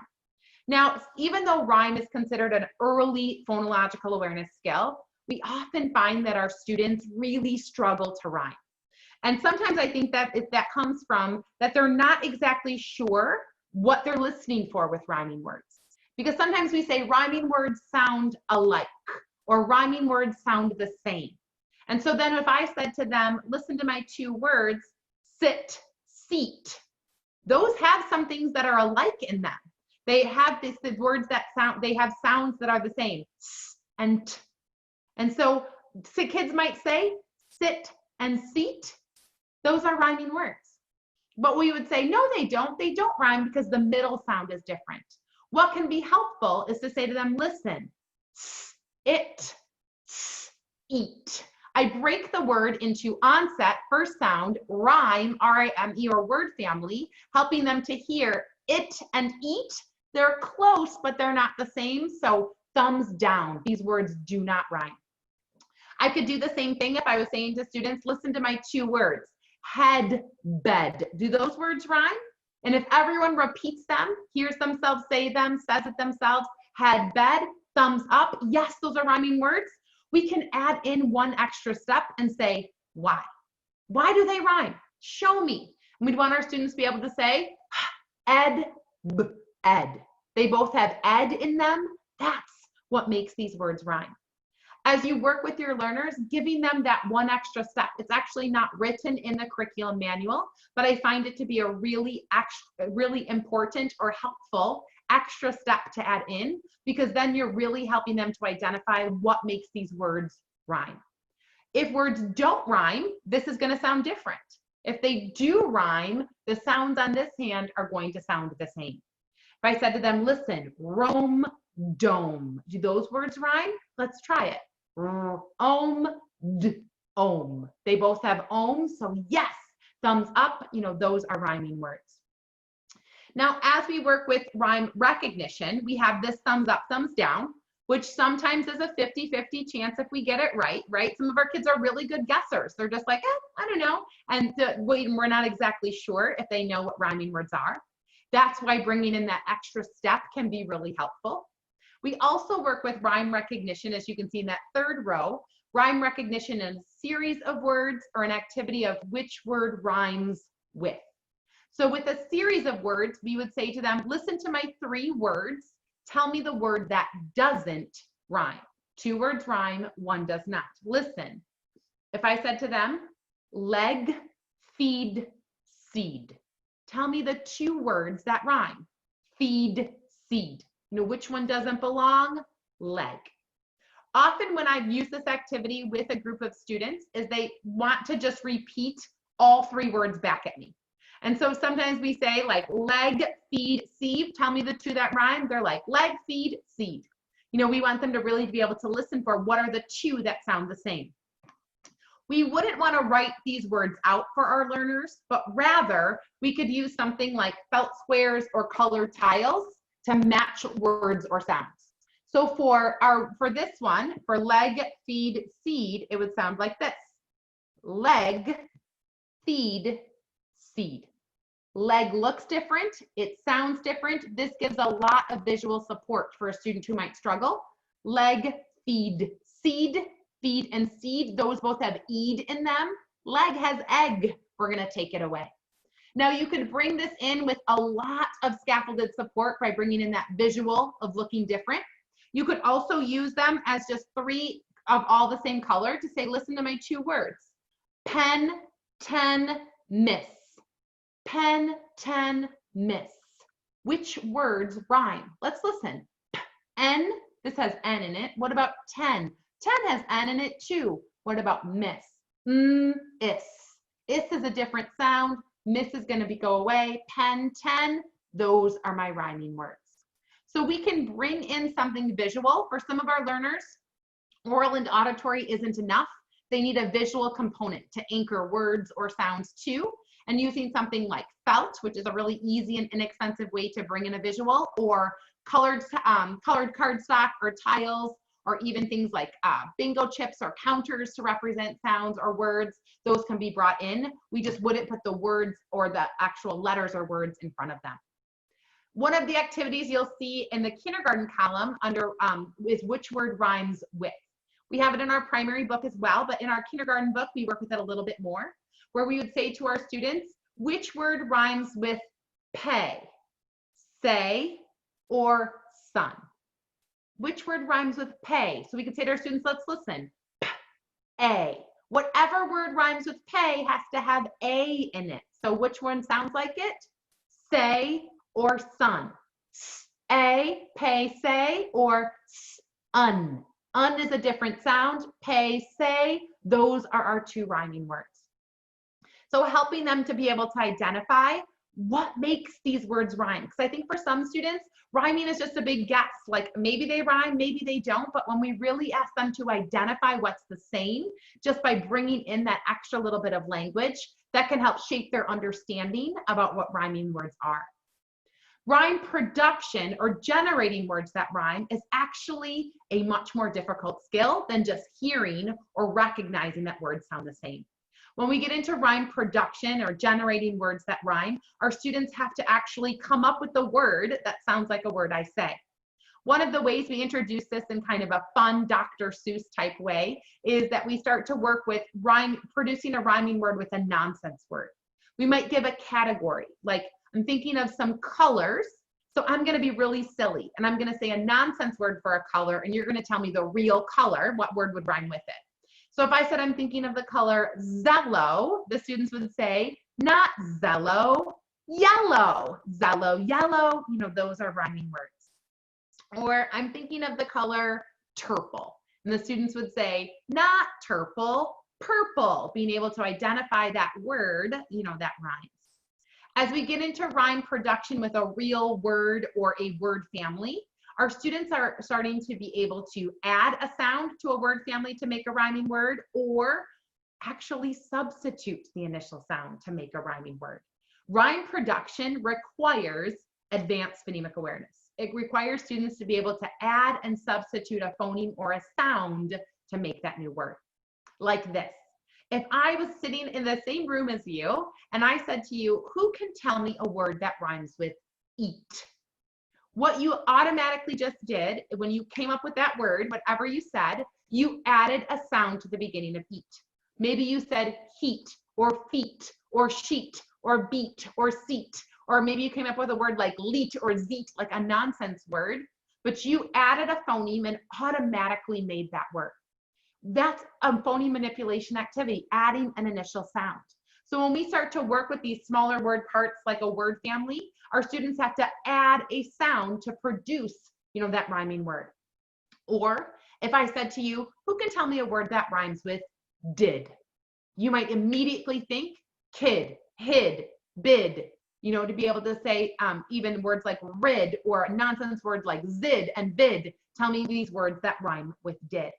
Now, even though rhyme is considered an early phonological awareness skill, we often find that our students really struggle to rhyme. And sometimes I think that that comes from that they're not exactly sure what they're listening for with rhyming words. Because sometimes we say rhyming words sound alike, or rhyming words sound the same. And so then if I said to them, listen to my 2 words, sit, seat, those have some things that are alike in them. They have the words that sound, they have sounds that are the same, s and t. And so kids might say sit and seat, those are rhyming words. But we would say, no, they don't rhyme because the middle sound is different. What can be helpful is to say to them, listen, s, it, s, eat. I break the word into onset, first sound, rhyme, R-I-M-E, or word family, helping them to hear it and eat. They're close, but they're not the same. So thumbs down. These words do not rhyme. I could do the same thing if I was saying to students, listen to my two words, head, bed. Do those words rhyme? And if everyone repeats them, hears themselves say them, says it themselves, head, bed, thumbs up, yes, those are rhyming words. We can add in one extra step and say, why? Why do they rhyme? Show me. And we'd want our students to be able to say, ed, b, ed. They both have ed in them. That's what makes these words rhyme. As you work with your learners, giving them that one extra step. It's actually not written in the curriculum manual, but I find it to be a really important or helpful extra step to add in, because then you're really helping them to identify what makes these words rhyme. If words don't rhyme, this is going to sound different. If they do rhyme, the sounds on this hand are going to sound the same. If I said to them, listen, Rome, dome. Do those words rhyme? Let's try it. Om, d, om. They both have om, so yes, thumbs up, those are rhyming words. Now, as we work with rhyme recognition, we have this thumbs up, thumbs down, which sometimes is a 50-50 chance if we get it right? Some of our kids are really good guessers. They're just like, I don't know. And we're not exactly sure if they know what rhyming words are. That's why bringing in that extra step can be really helpful. We also work with rhyme recognition, as you can see in that third row. Rhyme recognition is a series of words or an activity of which word rhymes with. So with a series of words, we would say to them, listen to my three words. Tell me the word that doesn't rhyme. Two words rhyme, one does not. Listen. If I said to them, leg, feed, seed. Tell me the two words that rhyme. Feed, seed. Which one doesn't belong? Leg. Often when I've used this activity with a group of students is they want to just repeat all three words back at me. And so sometimes we say like leg, feed, seed. Tell me the two that rhyme. They're like leg, feed, seed. We want them to really be able to listen for what are the two that sound the same. We wouldn't want to write these words out for our learners, but rather we could use something like felt squares or colored tiles to match words or sounds. So for this one, for leg, feed, seed, it would sound like this. Leg, feed, seed. Leg looks different. It sounds different. This gives a lot of visual support for a student who might struggle. Leg, feed, seed. Feed and seed, those both have "ed" in them. Leg has egg. We're going to take it away. Now you could bring this in with a lot of scaffolded support by bringing in that visual of looking different. You could also use them as just three of all the same color to say, listen to my two words. Pen, ten, miss. Pen, ten, miss. Which words rhyme? Let's listen. N, this has N in it. What about 10? 10 has N in it too. What about miss? Is. Is is a different sound. Miss is going to go away. Pen, 10, those are my rhyming words. So we can bring in something visual. For some of our learners, oral and auditory isn't enough. They need a visual component to anchor words or sounds to. And using something like felt, which is a really easy and inexpensive way to bring in a visual, or colored cardstock or tiles, or even things like bingo chips or counters to represent sounds or words, those can be brought in. We just wouldn't put the words or the actual letters or words in front of them. One of the activities you'll see in the kindergarten column under is which word rhymes with. We have it in our primary book as well, but in our kindergarten book, we work with it a little bit more, where we would say to our students, which word rhymes with pay, say, or sun? Which word rhymes with pay? So we could say to our students, let's listen. A. Whatever word rhymes with pay has to have A in it. So which one sounds like it? Say or sun. A, pay, say, or un. Un is a different sound. Pay, say, those are our two rhyming words. So helping them to be able to identify what makes these words rhyme? Because I think for some students, rhyming is just a big guess. Like maybe they rhyme, maybe they don't. But when we really ask them to identify what's the same, just by bringing in that extra little bit of language, that can help shape their understanding about what rhyming words are. Rhyme production, or generating words that rhyme, is actually a much more difficult skill than just hearing or recognizing that words sound the same. When we get into rhyme production or generating words that rhyme, our students have to actually come up with the word that sounds like a word I say. One of the ways we introduce this in kind of a fun Dr. Seuss type way is that we start to work with producing a rhyming word with a nonsense word. We might give a category, like I'm thinking of some colors, so I'm going to be really silly, and I'm going to say a nonsense word for a color, and you're going to tell me the real color, what word would rhyme with it. So if I said I'm thinking of the color Zello, the students would say, not Zello, yellow. Zello, yellow, those are rhyming words. Or I'm thinking of the color purple, and the students would say, not purple, purple, being able to identify that word, that rhymes. As we get into rhyme production with a real word or a word family, our students are starting to be able to add a sound to a word family to make a rhyming word, or actually substitute the initial sound to make a rhyming word. Rhyme production requires advanced phonemic awareness. It requires students to be able to add and substitute a phoneme or a sound to make that new word. Like this. If I was sitting in the same room as you and I said to you, who can tell me a word that rhymes with eat? What you automatically just did when you came up with that word, whatever you said, you added a sound to the beginning of eat. Maybe you said heat or feet or sheet or beat or seat, or maybe you came up with a word like leet or zeet, like a nonsense word, but you added a phoneme and automatically made that word. That's a phoneme manipulation activity, adding an initial sound. So when we start to work with these smaller word parts like a word family, our students have to add a sound to produce, that rhyming word. Or if I said to you, who can tell me a word that rhymes with did? You might immediately think kid, hid, bid, to be able to say even words like rid, or nonsense words like zid and bid. Tell me these words that rhyme with did.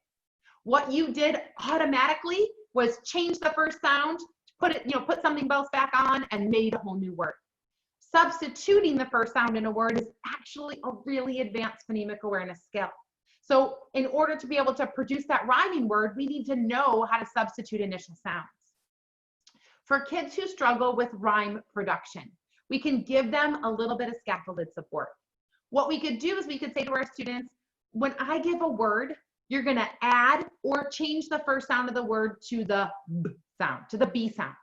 What you did automatically was change the first sound, put something else back on, and made a whole new word. Substituting the first sound in a word is actually a really advanced phonemic awareness skill. So in order to be able to produce that rhyming word, we need to know how to substitute initial sounds. For kids who struggle with rhyme production, we can give them a little bit of scaffolded support. What we could do is we could say to our students, when I give a word, you're going to add or change the first sound of the word to the B sound, to the B sound.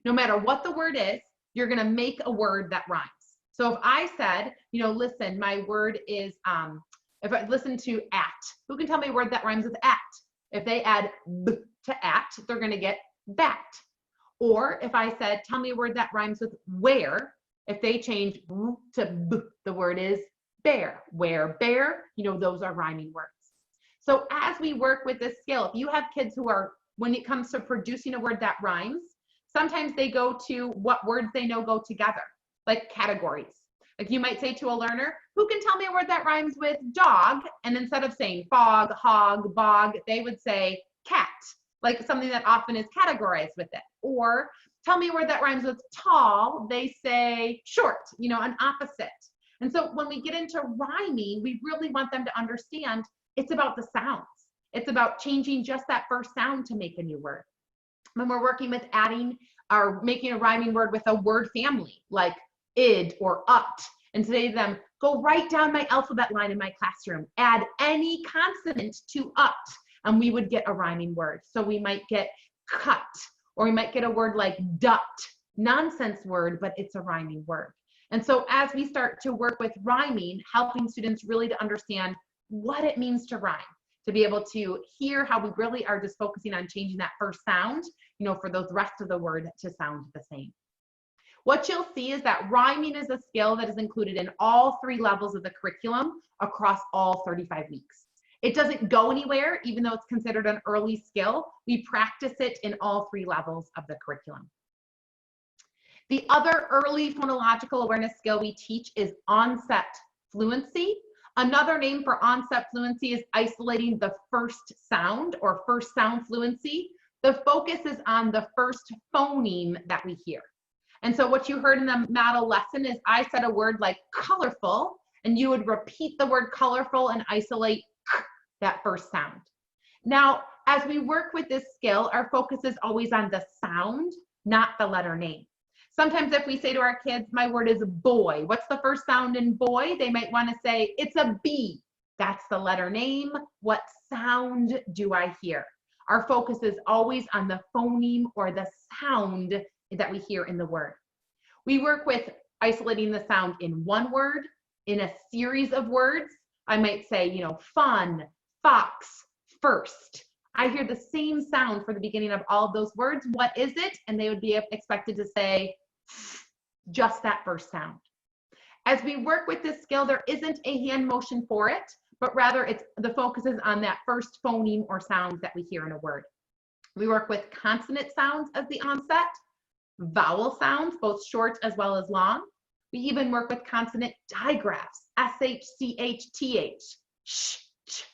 No matter what the word is, you're going to make a word that rhymes. So if I said, listen, my word is, if I listen to at, who can tell me a word that rhymes with at? If they add B to at, they're going to get bat. Or if I said, tell me a word that rhymes with where, if they change B to B, the word is bear. Where, bear, those are rhyming words. So as we work with this skill, if you have kids who are, when it comes to producing a word that rhymes, sometimes they go to what words they know go together, like categories. Like you might say to a learner, who can tell me a word that rhymes with dog? And instead of saying fog, hog, bog, they would say cat, like something that often is categorized with it. Or tell me a word that rhymes with tall, they say short, an opposite. And so when we get into rhyming, we really want them to understand it's about the sounds. It's about changing just that first sound to make a new word. When we're working with adding or making a rhyming word with a word family, like id or ut, and say to them, go write down my alphabet line in my classroom, add any consonant to ut, and we would get a rhyming word. So we might get cut, or we might get a word like dut, nonsense word, but it's a rhyming word. And so as we start to work with rhyming, helping students really to understand what it means to rhyme, to be able to hear how we really are just focusing on changing that first sound, for those rest of the word to sound the same. What you'll see is that rhyming is a skill that is included in all 3 levels of the curriculum across all 35 weeks. It doesn't go anywhere, even though it's considered an early skill. We practice it in all 3 levels of the curriculum. The other early phonological awareness skill we teach is onset fluency. Another name for onset fluency is isolating the first sound or first sound fluency. The focus is on the first phoneme that we hear. And so what you heard in the model lesson is I said a word like colorful, and you would repeat the word colorful and isolate that first sound. Now, as we work with this skill, our focus is always on the sound, not the letter name. Sometimes if we say to our kids, my word is boy, what's the first sound in boy? They might want to say, it's a B. That's the letter name. What sound do I hear? Our focus is always on the phoneme or the sound that we hear in the word. We work with isolating the sound in one word, in a series of words. I might say, you know, fun, fox, first. I hear the same sound for the beginning of all of those words. What is it? And they would be expected to say just that first sound. As we work with this skill, there isn't a hand motion for it, but rather it's the focus is on that first phoneme or sound that we hear in a word. We work with consonant sounds as the onset, vowel sounds, both short as well as long. We even work with consonant digraphs, SH, CH, TH, sh, ch,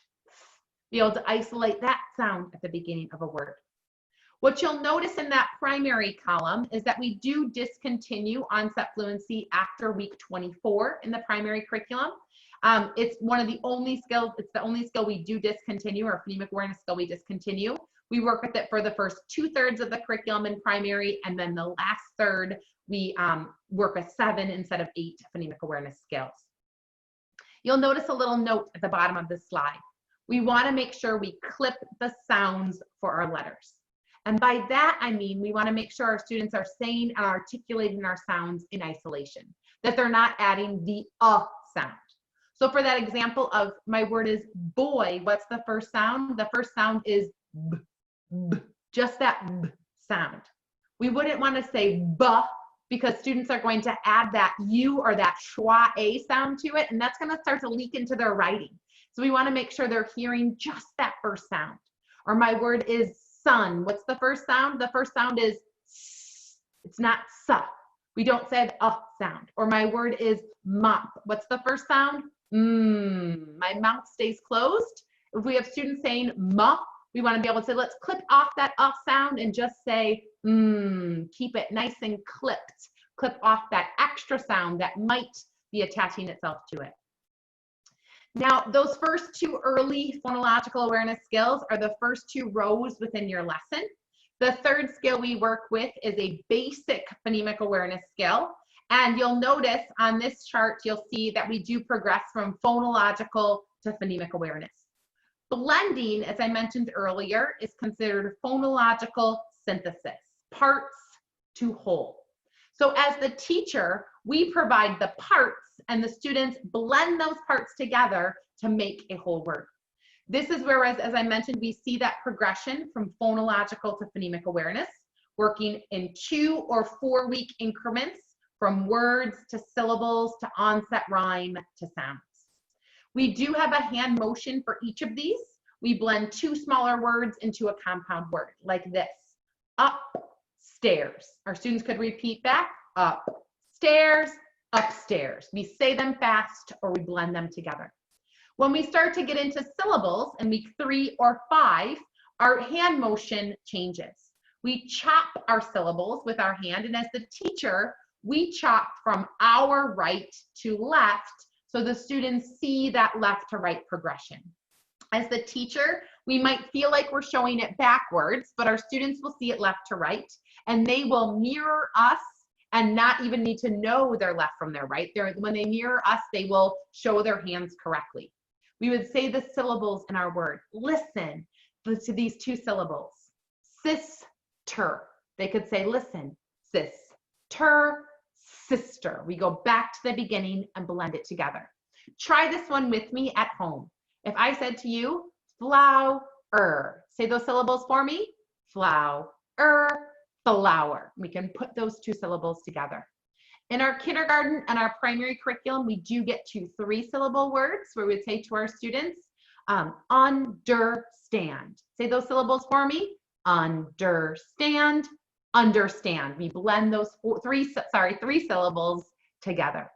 be able to isolate that sound at the beginning of a word. What you'll notice in that primary column is that we do discontinue onset fluency after week 24 in the primary curriculum. It's one of the only skills, it's the only skill we do discontinue, or phonemic awareness skill we discontinue. We work with it for the first 2/3 of the curriculum in primary, and then the last third, we work with 7 instead of 8 phonemic awareness skills. You'll notice a little note at the bottom of this slide. We want to make sure we clip the sounds for our letters. And by that, I mean, we want to make sure our students are saying and articulating our sounds in isolation, that they're not adding the sound. So for that example of my word is boy, what's the first sound? The first sound is b, b, just that b sound. We wouldn't want to say buh, because students are going to add that U or that schwa-a sound to it, and that's going to start to leak into their writing. So we want to make sure they're hearing just that first sound. Or my word is sun. What's the first sound? The first sound is s. It's not sa. We don't say the sound. Or my word is mop. What's the first sound? My mouth stays closed. If we have students saying mop, we want to be able to say, let's clip off that sound and just say, keep it nice and clipped. Clip off that extra sound that might be attaching itself to it. Now, those first 2 early phonological awareness skills are the first 2 rows within your lesson. The third skill we work with is a basic phonemic awareness skill. And you'll notice on this chart, you'll see that we do progress from phonological to phonemic awareness. Blending, as I mentioned earlier, is considered phonological synthesis, parts to whole. So as the teacher, we provide the parts and the students blend those parts together to make a whole word. This is where, as I mentioned, we see that progression from phonological to phonemic awareness, working in 2 or 4 week increments from words to syllables to onset rhyme to sounds. We do have a hand motion for each of these. We blend 2 smaller words into a compound word like this, upstairs. Our students could repeat back, upstairs, upstairs. We say them fast or we blend them together. When we start to get into syllables in week 3 or 5, our hand motion changes. We chop our syllables with our hand, and as the teacher, we chop from our right to left so the students see that left to right progression. As the teacher, we might feel like we're showing it backwards, but our students will see it left to right, and they will mirror us and not even need to know their left from their right. When they mirror us, they will show their hands correctly. We would say the syllables in our word. Listen to these 2 syllables. Sister. They could say, listen, sister, sister. We go back to the beginning and blend it together. Try this one with me at home. If I said to you, flower, say those syllables for me. Flower, flower. We can put those 2 syllables together. In our kindergarten and our primary curriculum, we do get to 3-syllable words where we would say to our students, understand. Say those syllables for me. Understand, understand. We blend those three syllables together.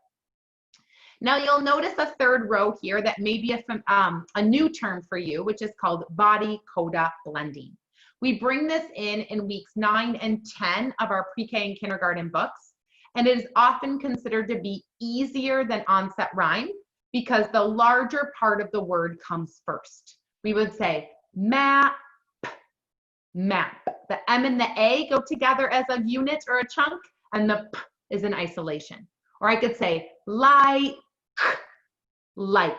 Now you'll notice a third row here that may be a new term for you, which is called body coda blending. We bring this in weeks 9 and 10 of our pre-K and kindergarten books, and it is often considered to be easier than onset rhyme because the larger part of the word comes first. We would say map, map. The M and the A go together as a unit or a chunk, and the P is in isolation. Or I could say like, like.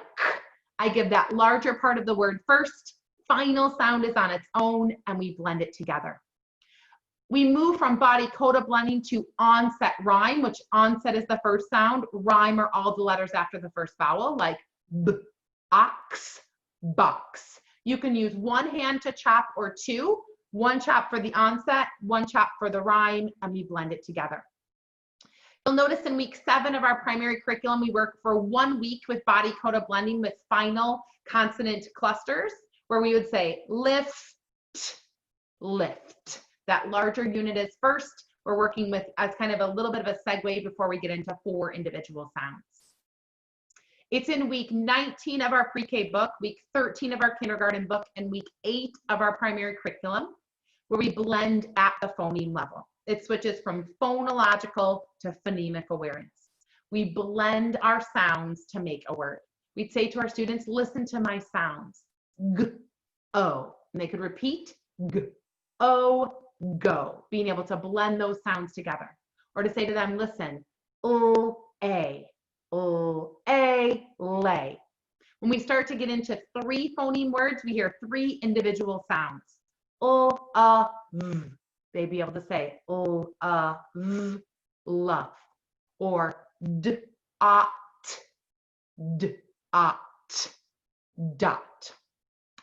I give that larger part of the word first, final sound is on its own, and we blend it together. We move from body coda blending to onset rhyme, which onset is the first sound, rhyme are all the letters after the first vowel, like b, ox, box. You can use one hand to chop or two, one chop for the onset, one chop for the rhyme, and we blend it together. You'll notice in week 7 of our primary curriculum, we work for 1 week with body coda blending with final consonant clusters, where we would say lift, lift. That larger unit is first. We're working with as kind of a little bit of a segue before we get into 4 individual sounds. It's in week 19 of our pre-K book, week 13 of our kindergarten book, and week 8 of our primary curriculum, where we blend at the phoneme level. It switches from phonological to phonemic awareness. We blend our sounds to make a word. We'd say to our students, listen to my sounds. G, O. And they could repeat G, O, go. Being able to blend those sounds together. Or to say to them, listen, A, lay. When we start to get into 3 phoneme words, we hear 3 individual sounds. V. They'd be able to say v, love, or d, ot, dot.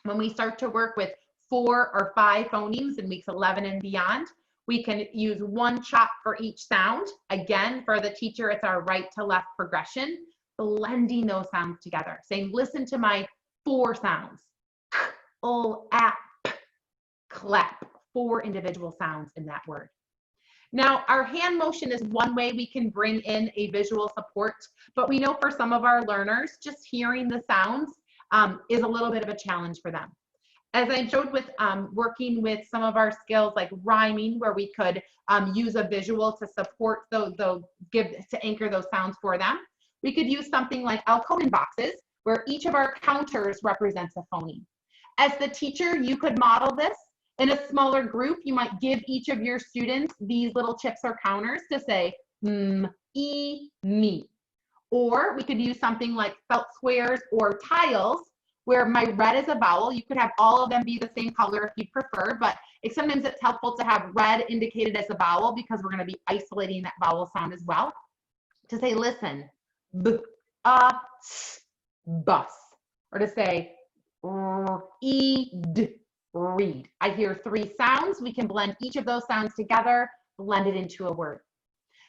When we start to work with 4 or 5 phonemes in weeks 11 and beyond, we can use one chop for each sound. Again, for the teacher, it's our right to left progression, blending those sounds together, saying, listen to my 4 sounds. K, clap, 4 individual sounds in that word. Now, our hand motion is one way we can bring in a visual support, but we know for some of our learners, just hearing the sounds is a little bit of a challenge for them. As I showed with working with some of our skills like rhyming, where we could use a visual to support to anchor those sounds for them, we could use something like Alconin boxes, where each of our counters represents a phoneme. As the teacher, you could model this. In a smaller group, you might give each of your students these little chips or counters to say, me. Or we could use something like felt squares or tiles, where my red is a vowel. You could have all of them be the same color if you prefer, but sometimes it's helpful to have red indicated as a vowel because we're going to be isolating that vowel sound as well. To say, listen, bus. Or to say, read. I hear 3 sounds. We can blend each of those sounds together, blend it into a word.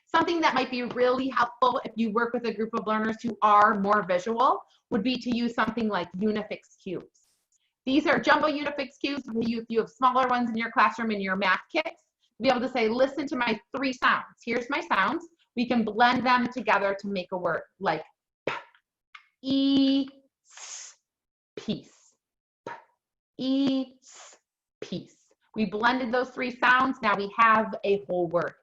Something that might be really helpful if you work with a group of learners who are more visual would be to use something like Unifix cubes. These are jumbo Unifix cubes. If you have smaller ones in your classroom in your math kits, to be able to say, listen to my 3 sounds. Here's my sounds. We can blend them together to make a word like peace. Peace. We blended those 3 sounds. Now we have a whole word.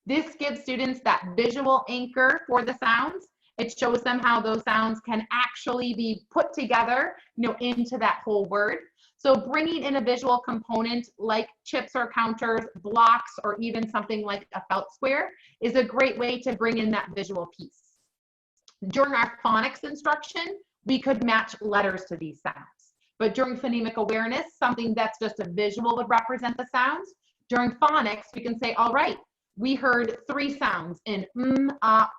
This gives students that visual anchor for the sounds. It shows them how those sounds can actually be put together, into that whole word. So bringing in a visual component like chips or counters, blocks, or even something like a felt square is a great way to bring in that visual piece. During our phonics instruction, we could match letters to these sounds. But during phonemic awareness, something that's just a visual would represent the sounds. During phonics, we can say, all right, we heard 3 sounds in mop.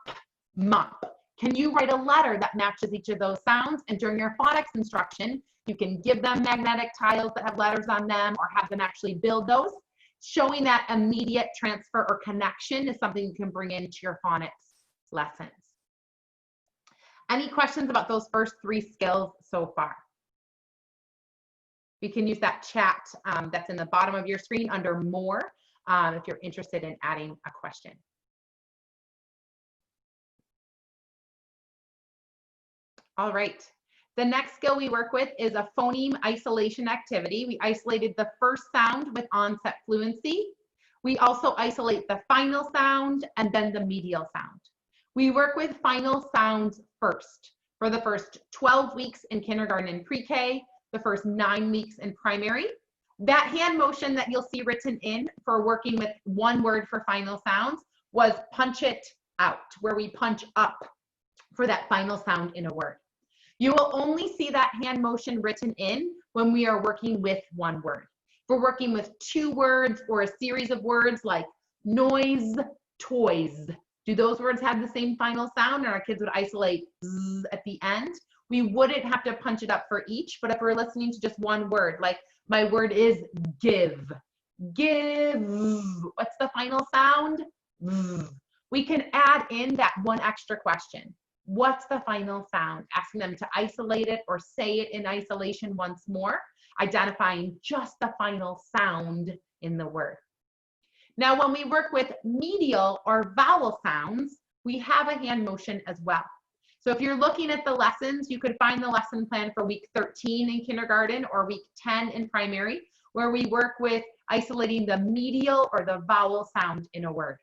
Can you write a letter that matches each of those sounds? And during your phonics instruction, you can give them magnetic tiles that have letters on them or have them actually build those. Showing that immediate transfer or connection is something you can bring into your phonics lessons. Any questions about those first 3 skills so far? We can use that chat that's in the bottom of your screen under more. if you're interested in adding a question. All right. The next skill we work with is a phoneme isolation activity. We isolated the first sound with onset fluency. We also isolate the final sound and then the medial sound. We work with final sounds first for the first 12 weeks in kindergarten and pre-K, the first 9 weeks in primary. That hand motion that you'll see written in for working with one word for final sounds was punch it out, where we punch up for that final sound in a word. You will only see that hand motion written in when we are working with one word. If we're working with 2 words or a series of words like noise, toys, do those words have the same final sound, and our kids would isolate zzz at the end? We wouldn't have to punch it up for each, but if we're listening to just one word, like my word is give, give, what's the final sound? We can add in that one extra question. What's the final sound? Asking them to isolate it or say it in isolation once more, identifying just the final sound in the word. Now, when we work with medial or vowel sounds, we have a hand motion as well. So if you're looking at the lessons, you could find the lesson plan for week 13 in kindergarten or week 10 in primary, where we work with isolating the medial or the vowel sound in a word.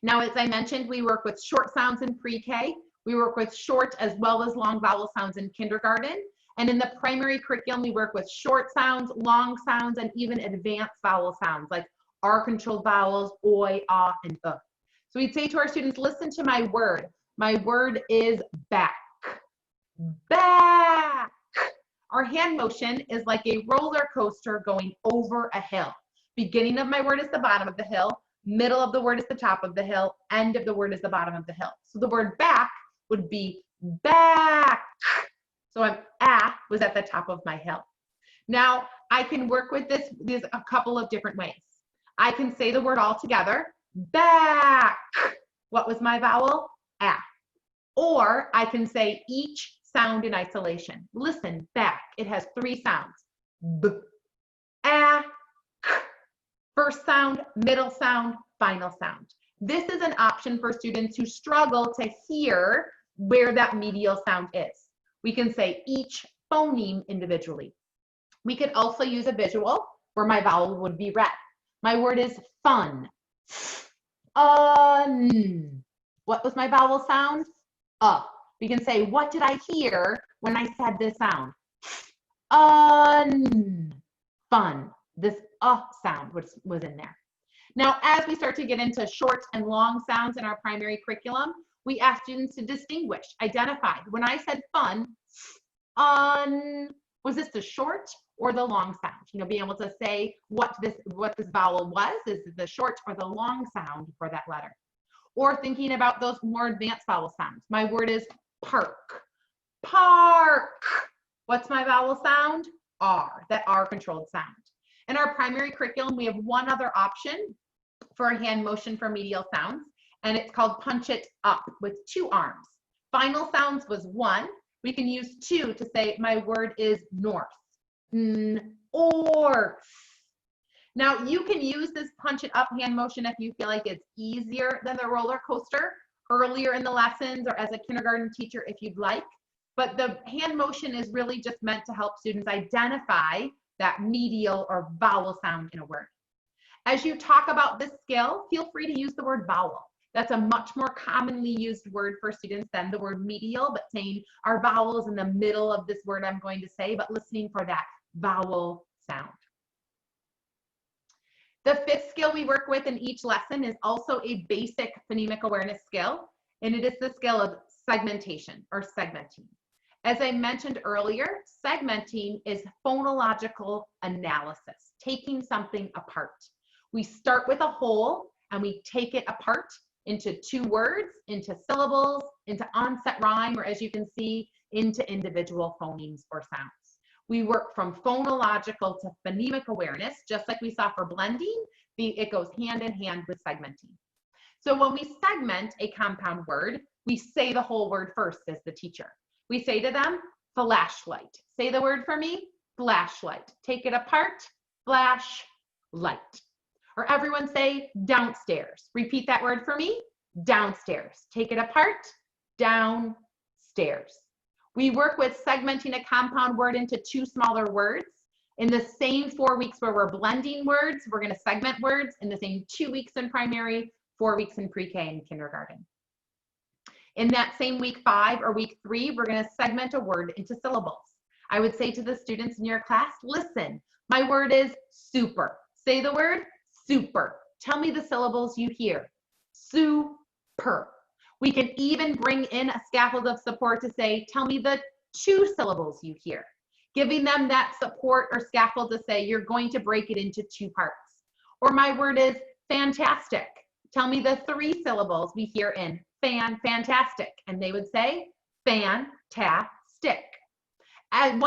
Now, as I mentioned, we work with short sounds in pre-K. We work with short as well as long vowel sounds in kindergarten. And in the primary curriculum, we work with short sounds, long sounds, and even advanced vowel sounds like R-controlled vowels, oi, ah, and So we'd say to our students, listen to my word. My word is back. Back. Our hand motion is like a roller coaster going over a hill. Beginning of my word is the bottom of the hill. Middle of the word is the top of the hill. End of the word is the bottom of the hill. So the word back would be back. So was at the top of my hill. Now I can work with this. There's a couple of different ways. I can say the word all together, back. What was my vowel? Ah. Or I can say each sound in isolation. Listen, back. It has 3 sounds. B, ah, k. First sound, middle sound, final sound. This is an option for students who struggle to hear where that medial sound is. We can say each phoneme individually. We could also use a visual where my vowel would be read. My word is fun. What was my vowel sound? We can say, what did I hear when I said this sound? Fun. This sound was in there. Now, as we start to get into short and long sounds in our primary curriculum, we ask students to distinguish, identify. When I said fun, was this the short or the long sound? You know, being able to say what this vowel was, is it the short or the long sound for that letter? Or thinking about those more advanced vowel sounds. My word is park. Park. What's my vowel sound? R, that R controlled sound. In our primary curriculum, we have one other option for a hand motion for medial sounds, and it's called punch it up with 2 arms. Final sounds was 1. We can use 2 to say my word is north. Or. Now you can use this punch it up hand motion if you feel like it's easier than the roller coaster earlier in the lessons or as a kindergarten teacher if you'd like. But the hand motion is really just meant to help students identify that medial or vowel sound in a word. As you talk about this skill, feel free to use the word vowel. That's a much more commonly used word for students than the word medial, but saying our vowel is in the middle of this word I'm going to say, but listening for that vowel sound. The 5th skill we work with in each lesson is also a basic phonemic awareness skill, and it is the skill of segmentation or segmenting. As I mentioned earlier, segmenting is phonological analysis, taking something apart. We start with a whole and we take it apart into 2 words, into syllables, into onset rhyme, or as you can see, into individual phonemes or sounds. We work from phonological to phonemic awareness, just like we saw for blending. It goes hand in hand with segmenting. So when we segment a compound word, we say the whole word first as the teacher. We say to them, flashlight. Say the word for me, flashlight. Take it apart, flash, light. Or everyone say downstairs. Repeat that word for me, downstairs. Take it apart, downstairs. We work with segmenting a compound word into 2 smaller words. In the same 4 weeks where we're blending words, we're going to segment words. In the same 2 weeks in primary, 4 weeks in pre-K and kindergarten. In that same week 5 or week 3, we're going to segment a word into syllables. I would say to the students in your class, listen, my word is super. Say the word super. Tell me the syllables you hear. Super. We can even bring in a scaffold of support to say, tell me the 2 syllables you hear. Giving them that support or scaffold to say, you're going to break it into 2 parts. Or my word is fantastic. Tell me the 3 syllables we hear in fantastic. And they would say fantastic. And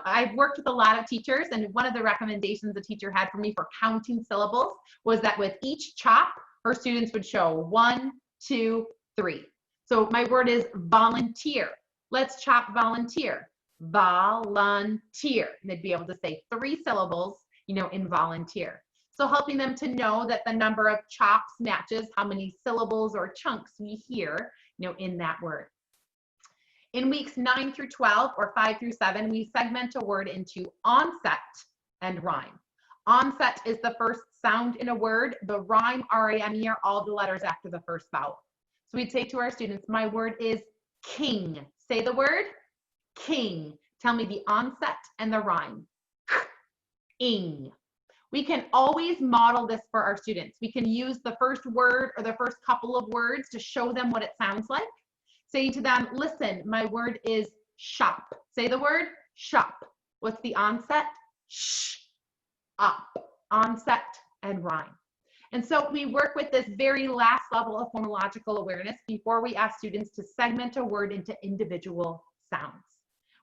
I've worked with a lot of teachers, and one of the recommendations a teacher had for me for counting syllables was that with each chop, her students would show 1, 2, 3. So my word is volunteer. Let's chop volunteer. Volunteer. And they'd be able to say 3 syllables, in volunteer. So helping them to know that the number of chops matches how many syllables or chunks we hear, in that word. In weeks 9 through 12 or 5 through 7, we segment a word into onset and rhyme. Onset is the first sound in a word. The rhyme, R-A-M-E, are all the letters after the first vowel. So we'd say to our students, my word is king. Say the word king. Tell me the onset and the rhyme. Ing. We can always model this for our students. We can use the first word or the first couple of words to show them what it sounds like. Say to them, listen, my word is shop. Say the word shop. What's the onset? Sh, up, onset and rhyme. And so we work with this very last level of phonological awareness before we ask students to segment a word into individual sounds.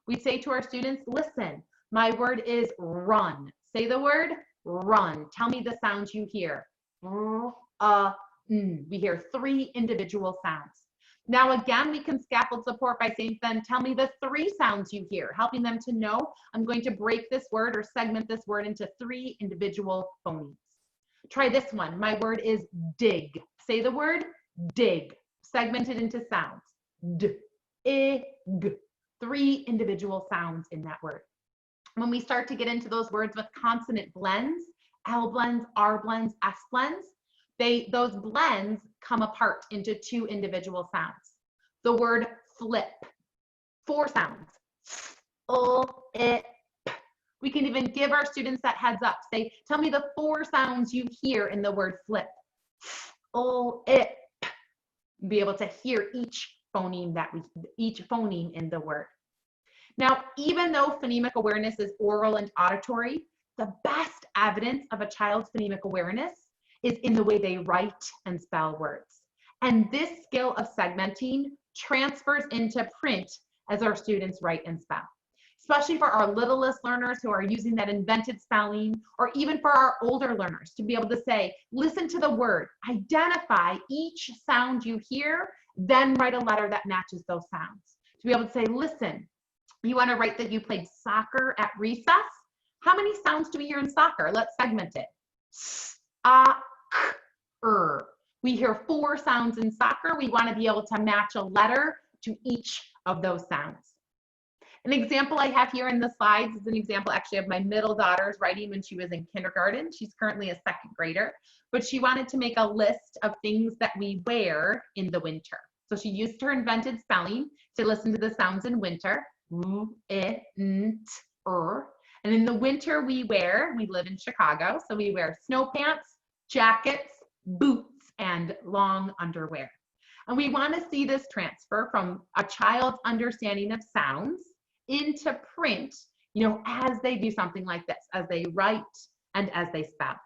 We say to our students, listen, my word is run. Say the word run. Tell me the sounds you hear. We hear 3 individual sounds. Now again, we can scaffold support by saying then tell me the 3 sounds you hear, helping them to know I'm going to break this word or segment this word into 3 individual phonemes. Try this one. My word is dig. Say the word dig. Segment it into sounds. D, I, g. 3 individual sounds in that word. When we start to get into those words with consonant blends, L blends, R blends, S blends, those blends come apart into 2 individual sounds. The word flip, 4 sounds. We can even give our students that heads up. Say, tell me the 4 sounds you hear in the word flip. Be able to hear each phoneme in the word. Now, even though phonemic awareness is oral and auditory, the best evidence of a child's phonemic awareness is in the way they write and spell words. And this skill of segmenting transfers into print as our students write and spell, especially for our littlest learners who are using that invented spelling, or even for our older learners to be able to say, listen to the word, identify each sound you hear, then write a letter that matches those sounds. To be able to say, listen, you want to write that you played soccer at recess? How many sounds do we hear in soccer? Let's segment it. We hear 4 sounds in soccer. We want to be able to match a letter to each of those sounds. An example I have here in the slides is an example actually of my middle daughter's writing when she was in kindergarten. She's currently a 2nd grader, but she wanted to make a list of things that we wear in the winter. So she used her invented spelling to listen to the sounds in winter. And in the winter we live in Chicago, so we wear snow pants, jackets, boots, and long underwear. And we want to see this transfer from a child's understanding of sounds into print, as they do something like this, as they write and as they spell.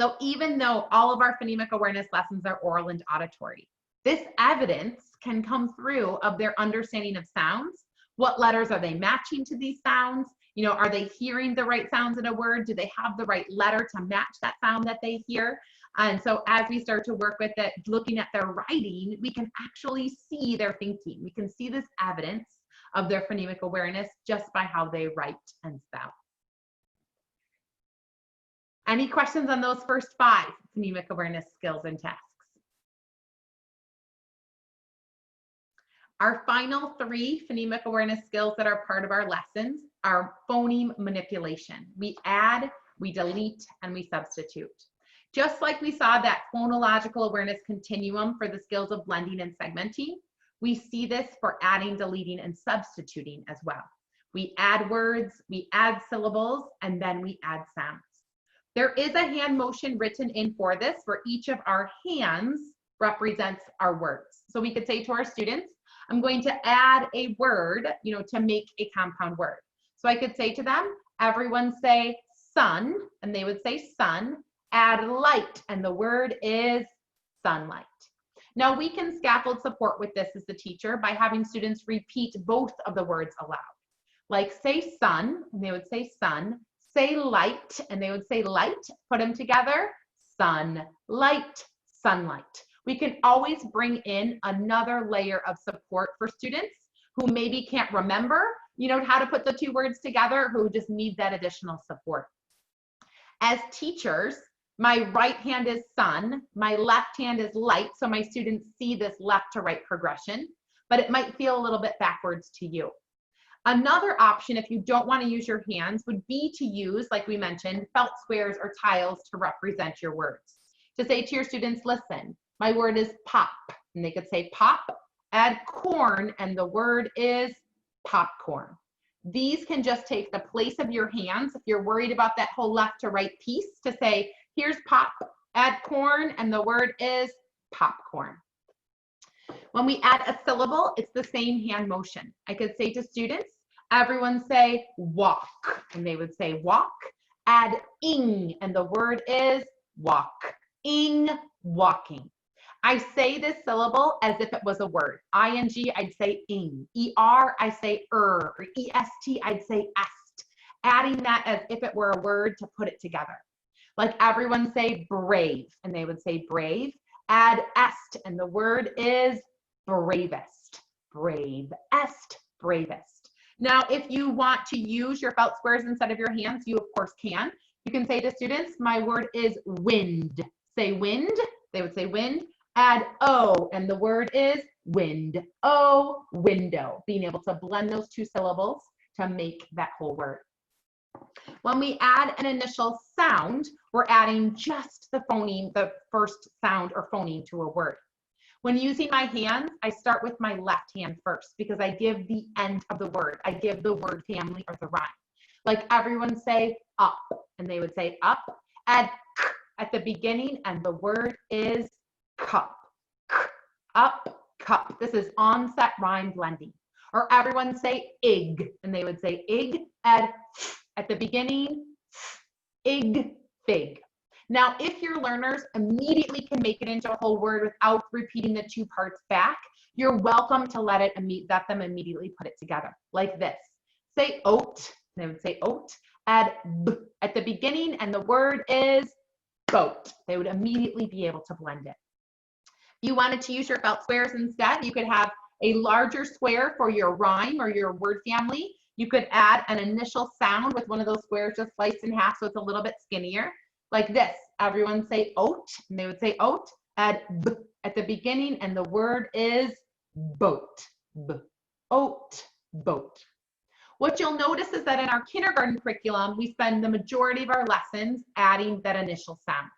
So even though all of our phonemic awareness lessons are oral and auditory, this evidence can come through of their understanding of sounds. What letters are they matching to these sounds? Are they hearing the right sounds in a word? Do they have the right letter to match that sound that they hear? And so as we start to work with it, looking at their writing, we can actually see their thinking. We can see this evidence of their phonemic awareness just by how they write and spell. Any questions on those first 5 phonemic awareness skills and tasks? Our final 3 phonemic awareness skills that are part of our lessons are phoneme manipulation. We add, we delete, and we substitute. Just like we saw that phonological awareness continuum for the skills of blending and segmenting, we see this for adding, deleting, and substituting as well. We add words, we add syllables, and then we add sounds. There is a hand motion written in for this, where each of our hands represents our words. So we could say to our students, I'm going to add a word, to make a compound word. So I could say to them, everyone say sun, and they would say sun. Add light, and the word is sunlight. Now we can scaffold support with this as the teacher by having students repeat both of the words aloud. Like say sun, and they would say sun. Say light, and they would say light. Put them together, sun, light, sunlight. We can always bring in another layer of support for students who maybe can't remember, how to put the 2 words together, who just need that additional support. As teachers, my right hand is sun, my left hand is light, so my students see this left to right progression, but it might feel a little bit backwards to you. Another option, if you don't want to use your hands, would be to use, like we mentioned, felt squares or tiles to represent your words. To say to your students, listen, my word is pop, and they could say pop, add corn, and the word is popcorn. These can just take the place of your hands if you're worried about that whole left to right piece, to say, here's pop, add corn, and the word is popcorn. When we add a syllable, it's the same hand motion. I could say to students, everyone say walk, and they would say walk. Add ing, and the word is walk. Ing, walking. I say this syllable as if it was a word. ING, I'd say ing. ER, I say or EST, I'd say est. Adding that as if it were a word to put it together. Like everyone say brave, and they would say brave. Add est, and the word is bravest. Brave, est, bravest. Now, if you want to use your felt squares instead of your hands, you of course can. You can say to students, my word is wind. Say wind, they would say wind. Add O, and the word is wind. O, window. Being able to blend those 2 syllables to make that whole word. When we add an initial sound, we're adding just the phoneme, the first sound or phoneme to a word. When using my hands, I start with my left hand first because I give the end of the word. I give the word family or the rhyme. Like everyone say up, and they would say up. Add k at the beginning, and the word is cup. K, up, cup. This is onset rhyme blending. Or everyone say ig, and they would say ig. Add at the beginning, ig, fig. Now, if your learners immediately can make it into a whole word without repeating the 2 parts back, you're welcome to let them immediately put it together, like this. Say oat, they would say oat. Add b at the beginning, and the word is boat. They would immediately be able to blend it. If you wanted to use your felt squares instead, you could have a larger square for your rhyme or your word family. You could add an initial sound with one of those squares just sliced in half so it's a little bit skinnier. Like this, everyone say oat, and they would say oat. Add b at the beginning, and the word is boat. B, oat, boat. What you'll notice is that in our kindergarten curriculum, we spend the majority of our lessons adding that initial sound.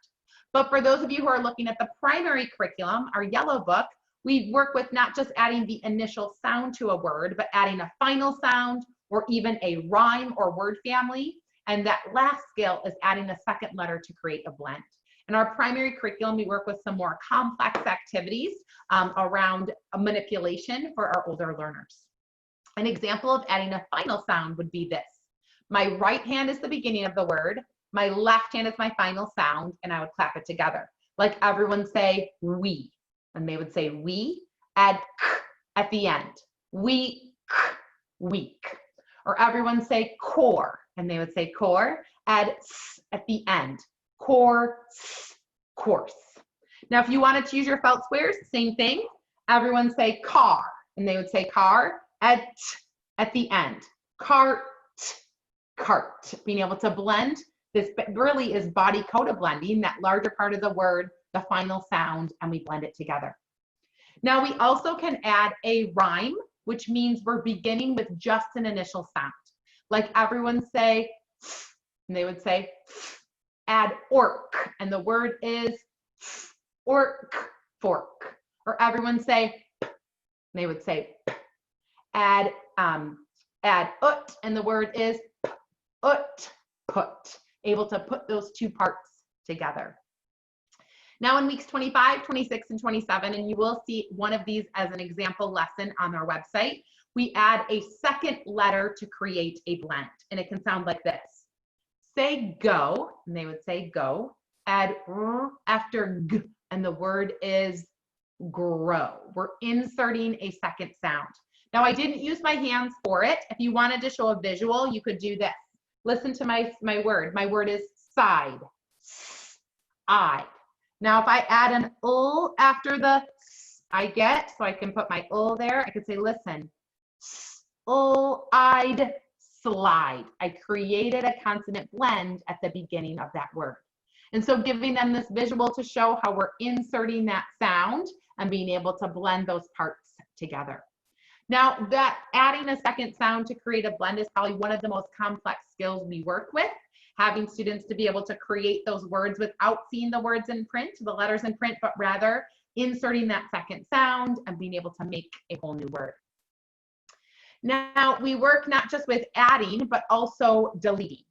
But for those of you who are looking at the primary curriculum, our yellow book, we work with not just adding the initial sound to a word, but adding a final sound or even a rhyme or word family. And that last skill is adding a second letter to create a blend. In our primary curriculum, we work with some more complex activities around manipulation for our older learners. An example of adding a final sound would be this. My right hand is the beginning of the word. My left hand is my final sound, and I would clap it together. Like everyone say we, and they would say we. Add k at the end. We, k, week. Or everyone say core, and they would say core. Add s at the end. Core, s, course. Now, if you wanted to use your felt squares, same thing. Everyone say car, and they would say car. Add t at the end. Cart, cart. Being able to blend This really is body coda blending, that larger part of the word, the final sound, and we blend it together. Now we also can add a rhyme, which means we're beginning with just an initial sound. Like everyone say, and they would say, add orc, and the word is orc, fork. Or everyone say, and they would say, add ut, and the word is ut, put. Able to put those two parts together. Now in weeks 25, 26, and 27, and you will see one of these as an example lesson on our website, we add a second letter to create a blend, and it can sound like this. Say go, and they would say go, add r after g, and the word is grow. We're inserting a second sound. Now I didn't use my hands for it. If you wanted to show a visual, you could do this. Listen to my word. My word is side, I. Now, if I add an ul after the I get, so I can put my ul there, I could say, listen, ul-eyed slide. I created a consonant blend at the beginning of that word. And so giving them this visual to show how we're inserting that sound and being able to blend those parts together. Now, that adding a second sound to create a blend is probably one of the most complex skills we work with. Having students to be able to create those words without seeing the words in print, the letters in print, but rather inserting that second sound and being able to make a whole new word. Now, we work not just with adding, but also deleting.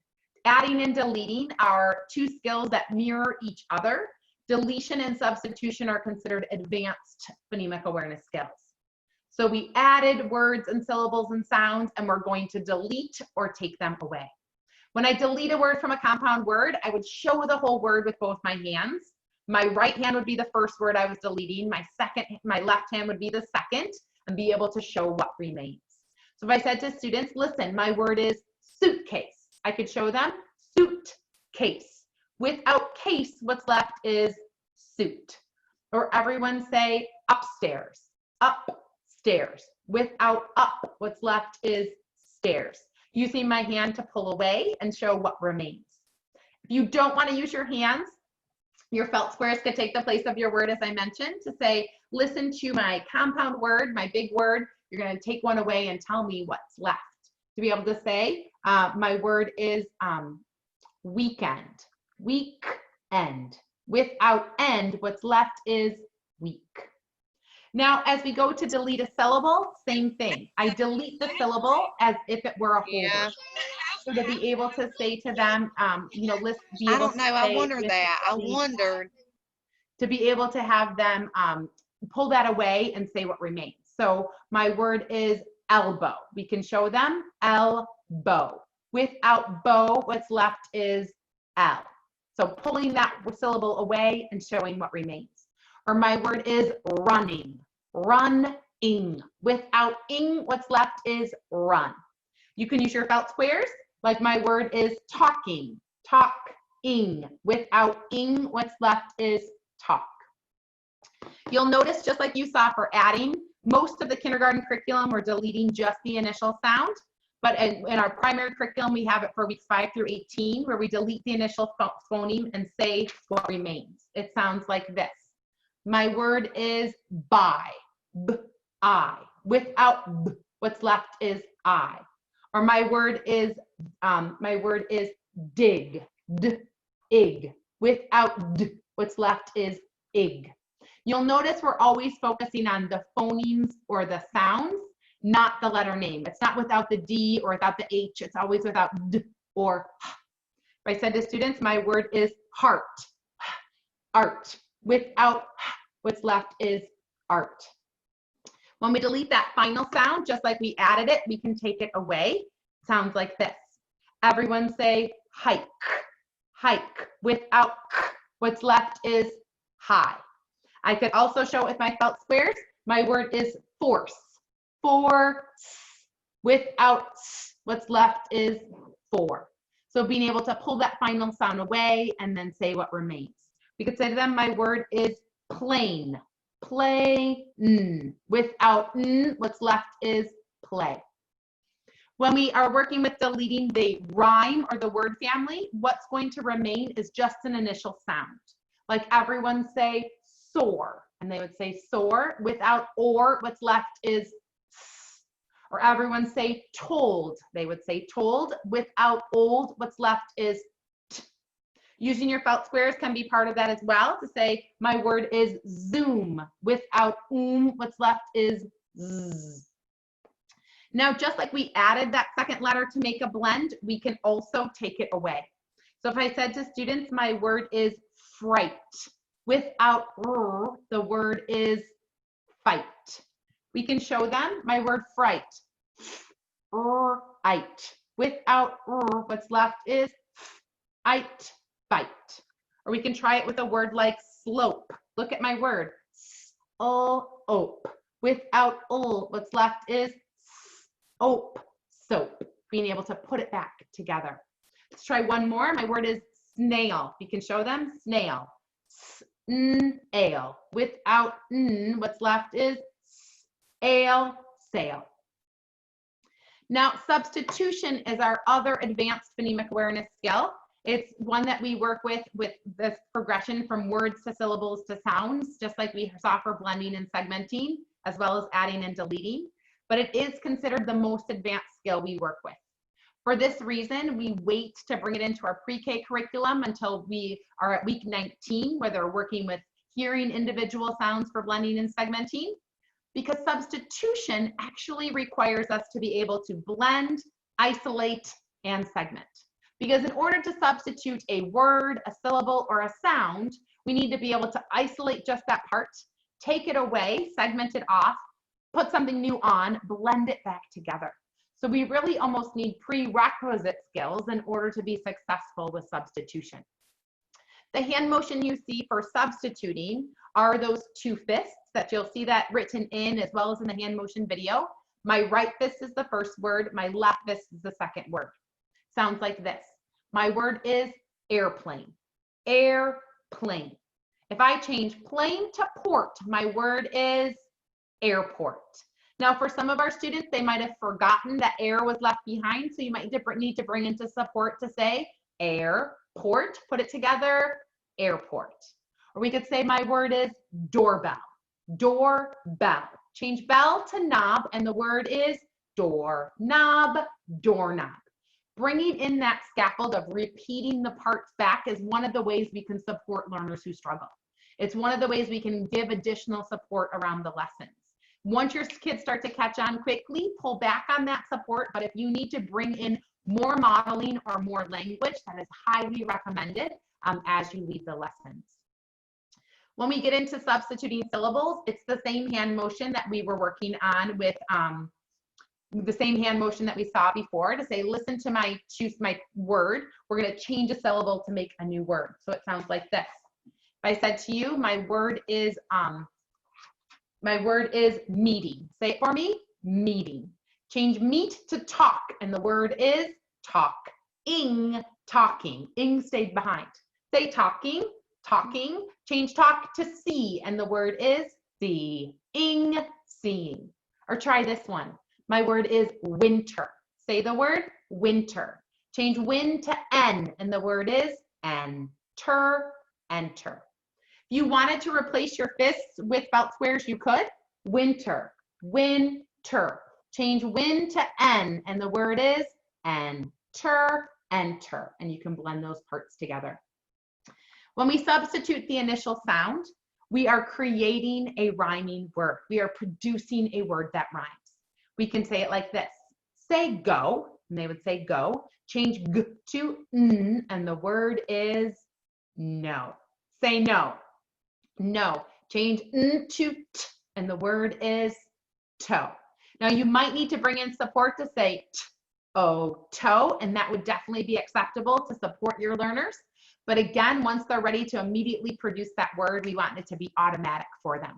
Adding and deleting are two skills that mirror each other. Deletion and substitution are considered advanced phonemic awareness skills. So we added words and syllables and sounds, and we're going to delete or take them away. When I delete a word from a compound word, I would show the whole word with both my hands. My right hand would be the first word I was deleting. My left hand would be the second, and be able to show what remains. So if I said to students, listen, my word is suitcase, I could show them suitcase. Without case, what's left is suit. Or everyone say upstairs, upstairs. Without up, what's left is stairs. Using my hand to pull away and show what remains. If you don't want to use your hands, your felt squares could take the place of your word, as I mentioned, to say, listen to my compound word, my big word. You're going to take one away and tell me what's left. To be able to say, my word is weekend, weekend. Without end, what's left is week. Now, as we go to delete a syllable, same thing. I delete the syllable as if it were a whole word. So to be able to say to them, you know, I don't know. I wondered that. I wondered. To be able to have them pull that away and say what remains. So my word is elbow. We can show them elbow. Without bow, what's left is L. So pulling that syllable away and showing what remains. Or my word is running, run-ing. Without ing, what's left is run. You can use your felt squares, like my word is talking, talk-ing. Without ing, what's left is talk. You'll notice, just like you saw for adding, most of the kindergarten curriculum, we're deleting just the initial sound. But in our primary curriculum, we have it for weeks 5 through 18, where we delete the initial phoneme and say what remains. It sounds like this. My word is buy, b-I. Without b, what's left is I. Or my word is dig, d-ig. Without d, what's left is ig. You'll notice we're always focusing on the phonemes or the sounds, not the letter name. It's not without the D or without the H. It's always without D or H. If I said to students, my word is heart, art. Without H, what's left is art. When we delete that final sound, just like we added it, we can take it away. It sounds like this. Everyone say hike, hike. Without K, what's left is high. I could also show it with my felt squares. My word is force, force. Without S, what's left is for. So being able to pull that final sound away and then say what remains. We could say to them, my word is plain, play, n. Without n, what's left is play. When we are working with deleting the rhyme or the word family, what's going to remain is just an initial sound. Like everyone say soar, and they would say soar without or, what's left is s. Or everyone say told, they would say told without old, what's left is t. Using your felt squares can be part of that as well to say my word is zoom without what's left is z. Now, just like we added that second letter to make a blend, we can also take it away. So if I said to students, my word is fright, without r, the word is fight. We can show them my word fright, it. Without r, what's left is it, fight. Or we can try it with a word like slope. Look at my word, ope. Without what's left is ope, soap. Being able to put it back together. Let's try one more. My word is snail. You can show them snail. Ale. Without what's left is ale, sail. Now, substitution is our other advanced phonemic awareness skill. It's one that we work with this progression from words to syllables to sounds, just like we saw for blending and segmenting, as well as adding and deleting. But it is considered the most advanced skill we work with. For this reason, we wait to bring it into our pre-K curriculum until we are at week 19, where they're working with hearing individual sounds for blending and segmenting, because substitution actually requires us to be able to blend, isolate, and segment. Because in order to substitute a word, a syllable, or a sound, we need to be able to isolate just that part, take it away, segment it off, put something new on, blend it back together. So we really almost need prerequisite skills in order to be successful with substitution. The hand motion you see for substituting are those two fists that you'll see that written in as well as in the hand motion video. My right fist is the first word, my left fist is the second word. Sounds like this. My word is airplane, airplane. If I change plane to port, my word is airport. Now, for some of our students, they might have forgotten that air was left behind, so you might need to bring into support to say airport, put it together, airport. Or we could say my word is doorbell, doorbell. Change bell to knob, and the word is doorknob, doorknob. Bringing in that scaffold of repeating the parts back is one of the ways we can support learners who struggle. It's one of the ways we can give additional support around the lessons. Once your kids start to catch on quickly, pull back on that support, but if you need to bring in more modeling or more language, that is highly recommended as you lead the lessons. When we get into substituting syllables, it's the same hand motion that we were working on with the same hand motion that we saw before to say, listen to choose my word. We're going to change a syllable to make a new word. So it sounds like this. If I said to you, my word is meeting. Say it for me, meeting. Change meet to talk, and the word is talk. Talking. Ing stayed behind. Say talking, talking. Change talk to see, and the word is see. Seeing. Or try this one. My word is winter. Say the word winter. Change win to n, and the word is enter. Enter. If you wanted to replace your fists with felt squares, you could. Winter, winter. Change win to n, and the word is enter, enter. And you can blend those parts together. When we substitute the initial sound, we are creating a rhyming word. We are producing a word that rhymes. We can say it like this. Say go, and they would say go. Change g to n, and the word is no. Say no. No. Change n to t, and the word is toe. Now you might need to bring in support to say toe, and that would definitely be acceptable to support your learners. But again, once they're ready to immediately produce that word, we want it to be automatic for them.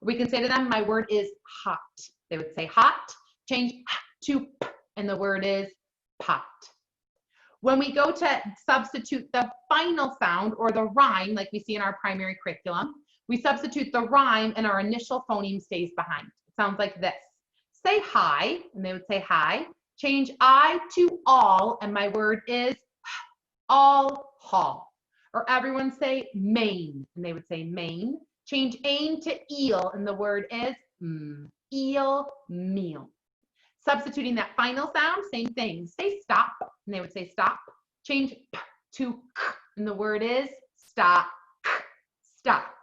We can say to them, my word is hot. They would say hot, change to p, and the word is pot. When we go to substitute the final sound or the rhyme, like we see in our primary curriculum, we substitute the rhyme and our initial phoneme stays behind. It sounds like this. Say hi, and they would say hi. Change I to all, and my word is all hall. Or everyone say Maine, and they would say Maine. Change ain to eel, and the word is eel meal. Substituting that final sound, same thing. Say stop, and they would say stop. Change p to k, and the word is stop, stock.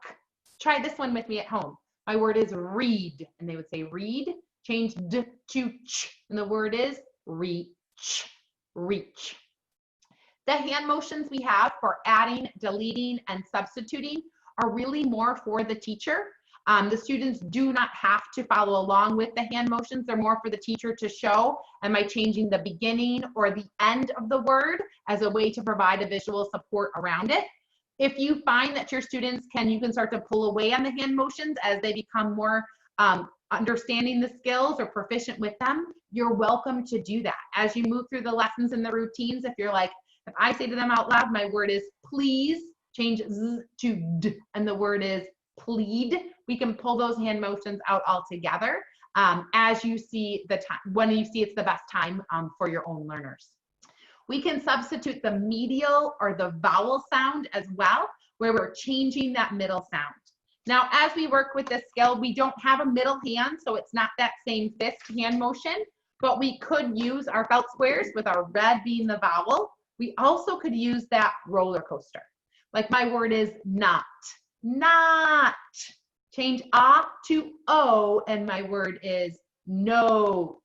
Try this one with me at home. My word is read, and they would say read. Change d to ch, and the word is reach, reach. The hand motions we have for adding, deleting, and substituting are really more for the teacher. The students do not have to follow along with the hand motions. They're more for the teacher to show, am I changing the beginning or the end of the word as a way to provide a visual support around it. If you find that your students you can start to pull away on the hand motions as they become more understanding the skills or proficient with them, you're welcome to do that. As you move through the lessons and the routines, if you're like, if I say to them out loud, my word is please, change z to d, and the word is plead, we can pull those hand motions out altogether as you see the time, when you see it's the best time for your own learners. We can substitute the medial or the vowel sound as well, where we're changing that middle sound. Now, as we work with this skill, we don't have a middle hand, so it's not that same fist hand motion, but we could use our felt squares with our red being the vowel. We also could use that roller coaster. Like my word is not. Change ah to o, and my word is note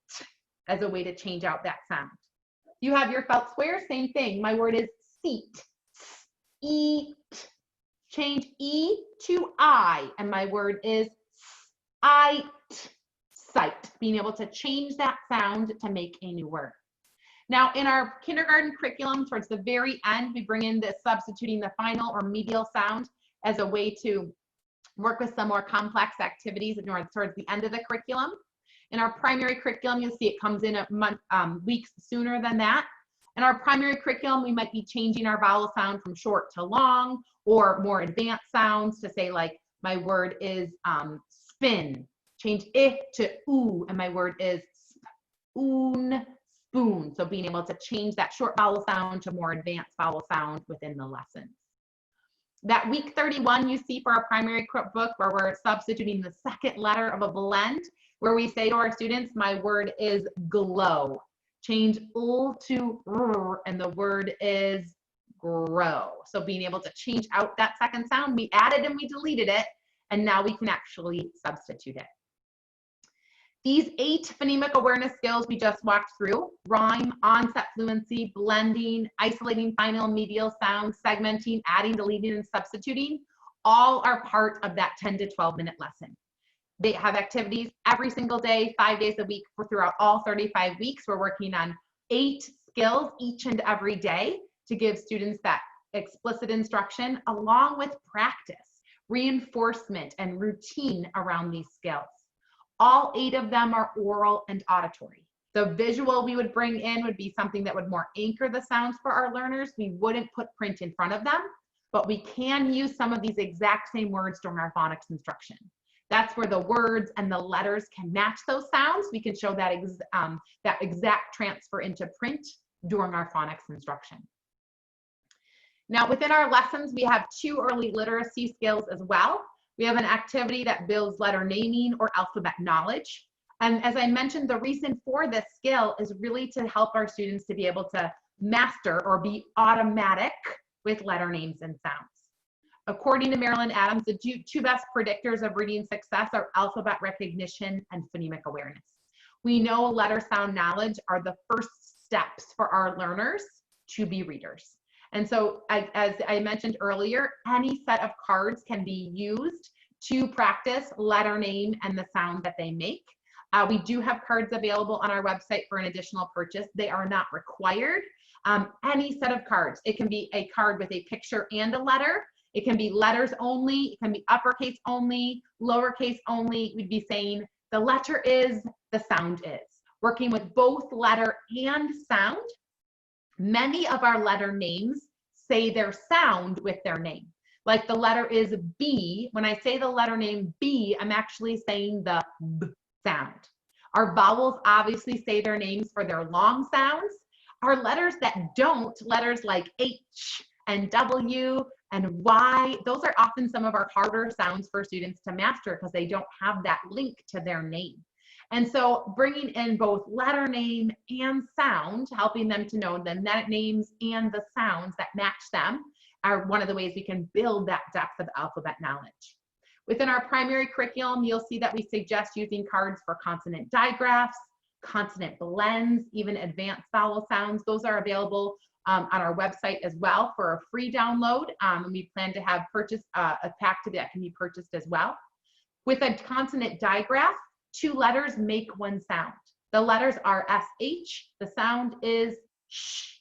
as a way to change out that sound. You have your felt square, same thing. My word is seat, eat. Change e to I, and my word is sight, sight. Being able to change that sound to make a new word. Now, in our kindergarten curriculum, towards the very end, we bring in the substituting the final or medial sound as a way to work with some more complex activities towards the end of the curriculum. In our primary curriculum, you'll see it comes in a month, weeks sooner than that. In our primary curriculum, we might be changing our vowel sound from short to long, or more advanced sounds to say like, my word is spin. Change I to oo, and my word is spoon, spoon. So being able to change that short vowel sound to more advanced vowel sound within the lessons. That week 31 you see for our primary book, where we're substituting the second letter of a blend, where we say to our students, my word is glow. Change l to r, and the word is grow. So being able to change out that second sound, we added and we deleted it, and now we can actually substitute it. These 8 phonemic awareness skills we just walked through, rhyme, onset fluency, blending, isolating final and medial sounds, segmenting, adding, deleting, and substituting, all are part of that 10 to 12 minute lesson. They have activities every single day, 5 days a week throughout all 35 weeks. We're working on 8 skills each and every day to give students that explicit instruction along with practice, reinforcement, and routine around these skills. All 8 of them are oral and auditory. The visual we would bring in would be something that would more anchor the sounds for our learners. We wouldn't put print in front of them, but we can use some of these exact same words during our phonics instruction. That's where the words and the letters can match those sounds. We can show that, that exact transfer into print during our phonics instruction. Now, within our lessons, we have 2 early literacy skills as well. We have an activity that builds letter naming or alphabet knowledge. And as I mentioned, the reason for this skill is really to help our students to be able to master or be automatic with letter names and sounds. According to Marilyn Adams, the 2 best predictors of reading success are alphabet recognition and phonemic awareness. We know letter sound knowledge are the first steps for our learners to be readers. And so, as I mentioned earlier, any set of cards can be used to practice letter name and the sound that they make. We do have cards available on our website for an additional purchase. They are not required. Any set of cards. It can be a card with a picture and a letter. It can be letters only. It can be uppercase only, lowercase only. We'd be saying the letter is, the sound is. Working with both letter and sound. Many of our letter names say their sound with their name. Like the letter is B. When I say the letter name B, I'm actually saying the B sound. Our vowels obviously say their names for their long sounds. Our letters that don't, letters like H and W and Y, those are often some of our harder sounds for students to master because they don't have that link to their name. And so bringing in both letter name and sound, helping them to know the names and the sounds that match them, are one of the ways we can build that depth of alphabet knowledge. Within our primary curriculum, you'll see that we suggest using cards for consonant digraphs, consonant blends, even advanced vowel sounds. Those are available on our website as well for a free download. And we plan to have a pack that can be purchased as well. With a consonant digraph, 2 letters make one sound. The letters are SH, the sound is sh.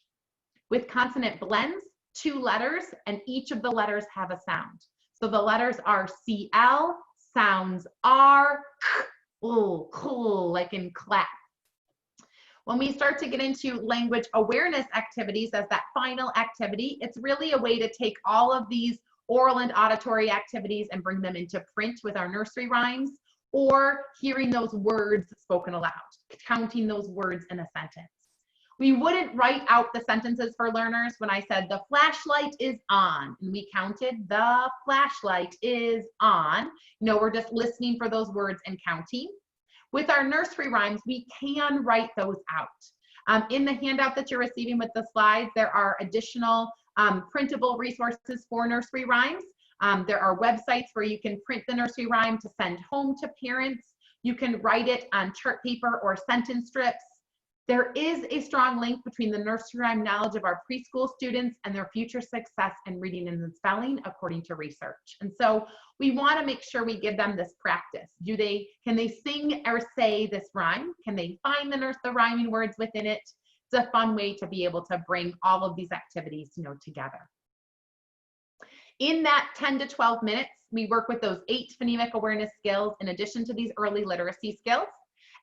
With consonant blends, 2 letters, and each of the letters have a sound. So the letters are CL, sounds R, cool, like in clap. When we start to get into language awareness activities as that final activity, it's really a way to take all of these oral and auditory activities and bring them into print with our nursery rhymes, or hearing those words spoken aloud, counting those words in a sentence. We wouldn't write out the sentences for learners when I said the flashlight is on, and we counted the flashlight is on. You know, we're just listening for those words and counting. With our nursery rhymes, we can write those out. In the handout that you're receiving with the slides, there are additional printable resources for nursery rhymes. There are websites where you can print the nursery rhyme to send home to parents. You can write it on chart paper or sentence strips. There is a strong link between the nursery rhyme knowledge of our preschool students and their future success in reading and spelling, according to research. And so we want to make sure we give them this practice. Can they sing or say this rhyme? Can they find the rhyming words within it? It's a fun way to be able to bring all of these activities, together. In that 10 to 12 minutes, we work with those 8 phonemic awareness skills in addition to these early literacy skills.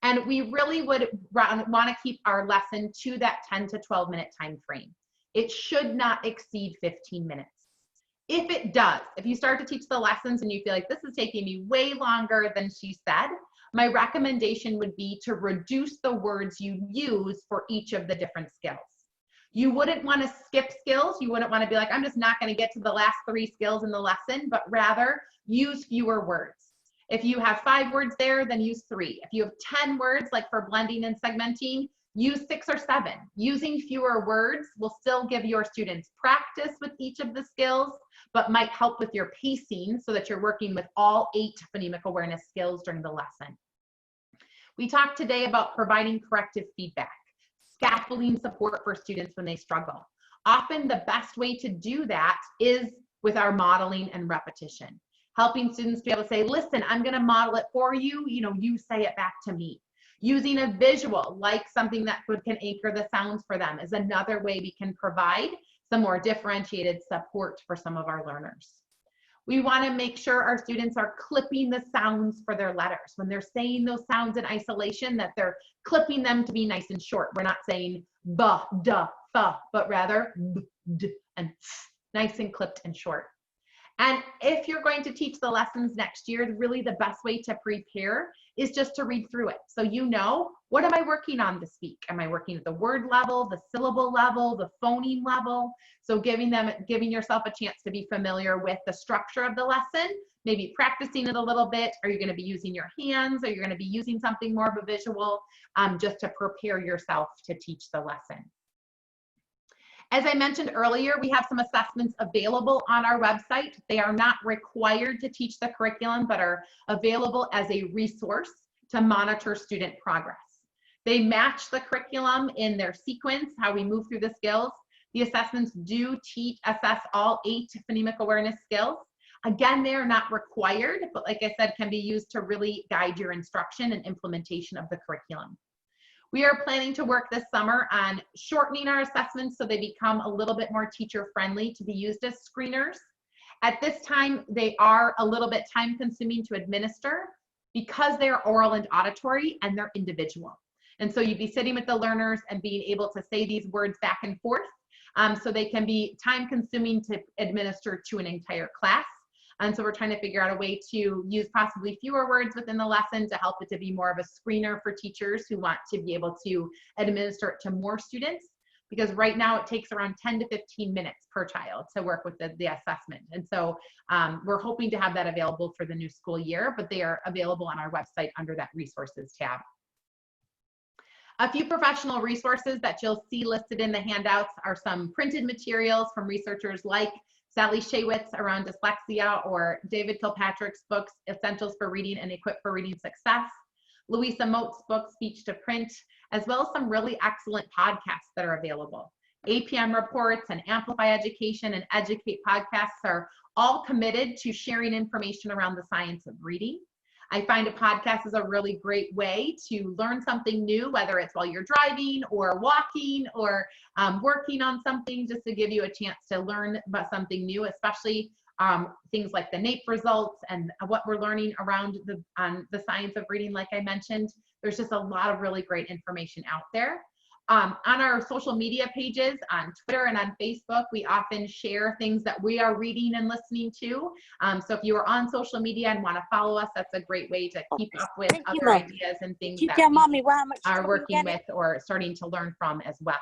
And we really would want to keep our lesson to that 10 to 12 minute time frame. It should not exceed 15 minutes. If it does, if you start to teach the lessons and you feel like this is taking me way longer than she said, my recommendation would be to reduce the words you use for each of the different skills. You wouldn't want to skip skills. You wouldn't want to be like, I'm just not going to get to the last 3 skills in the lesson, but rather use fewer words. If you have 5 words there, then use 3. If you have 10 words, like for blending and segmenting, use 6 or 7. Using fewer words will still give your students practice with each of the skills, but might help with your pacing so that you're working with all 8 phonemic awareness skills during the lesson. We talked today about providing corrective feedback, scaffolding support for students when they struggle. Often the best way to do that is with our modeling and repetition. Helping students be able to say, listen, I'm going to model it for you. You say it back to me. Using a visual, like something that can anchor the sounds for them, is another way we can provide some more differentiated support for some of our learners. We want to make sure our students are clipping the sounds for their letters. When they're saying those sounds in isolation, that they're clipping them to be nice and short. We're not saying ba, da, fa, but rather b, d, and f, nice and clipped and short. And if you're going to teach the lessons next year, really the best way to prepare is just to read through it. So what am I working on this week? Am I working at the word level, the syllable level, the phoneme level? So giving yourself a chance to be familiar with the structure of the lesson, maybe practicing it a little bit. Are you going to be using your hands? Are you going to be using something more of a visual, just to prepare yourself to teach the lesson? As I mentioned earlier, we have some assessments available on our website. They are not required to teach the curriculum, but are available as a resource to monitor student progress. They match the curriculum in their sequence, how we move through the skills. The assessments do assess all 8 phonemic awareness skills. Again, they are not required, but like I said, can be used to really guide your instruction and implementation of the curriculum. We are planning to work this summer on shortening our assessments so they become a little bit more teacher-friendly to be used as screeners. At this time, they are a little bit time-consuming to administer because they're oral and auditory and they're individual. And so you'd be sitting with the learners and being able to say these words back and forth, so they can be time-consuming to administer to an entire class. And so we're trying to figure out a way to use possibly fewer words within the lesson to help it to be more of a screener for teachers who want to be able to administer it to more students. Because right now it takes around 10 to 15 minutes per child to work with the assessment. And so we're hoping to have that available for the new school year, but they are available on our website under that resources tab. A few professional resources that you'll see listed in the handouts are some printed materials from researchers like Sally Shaywitz around dyslexia, or David Kilpatrick's books, Essentials for Reading and Equipped for Reading Success, Louisa Moat's book, Speech to Print, as well as some really excellent podcasts that are available. APM Reports and Amplify Education and Educate podcasts are all committed to sharing information around the science of reading. I find a podcast is a really great way to learn something new, whether it's while you're driving or walking or working on something, just to give you a chance to learn about something new, especially things like the NAEP results and what we're learning around the science of reading. Like I mentioned, there's just a lot of really great information out there. On our social media pages, on Twitter and on Facebook, we often share things that we are reading and listening to. So if you are on social media and want to follow us, that's a great way to keep up with other ideas and things that we are working with or starting to learn from as well.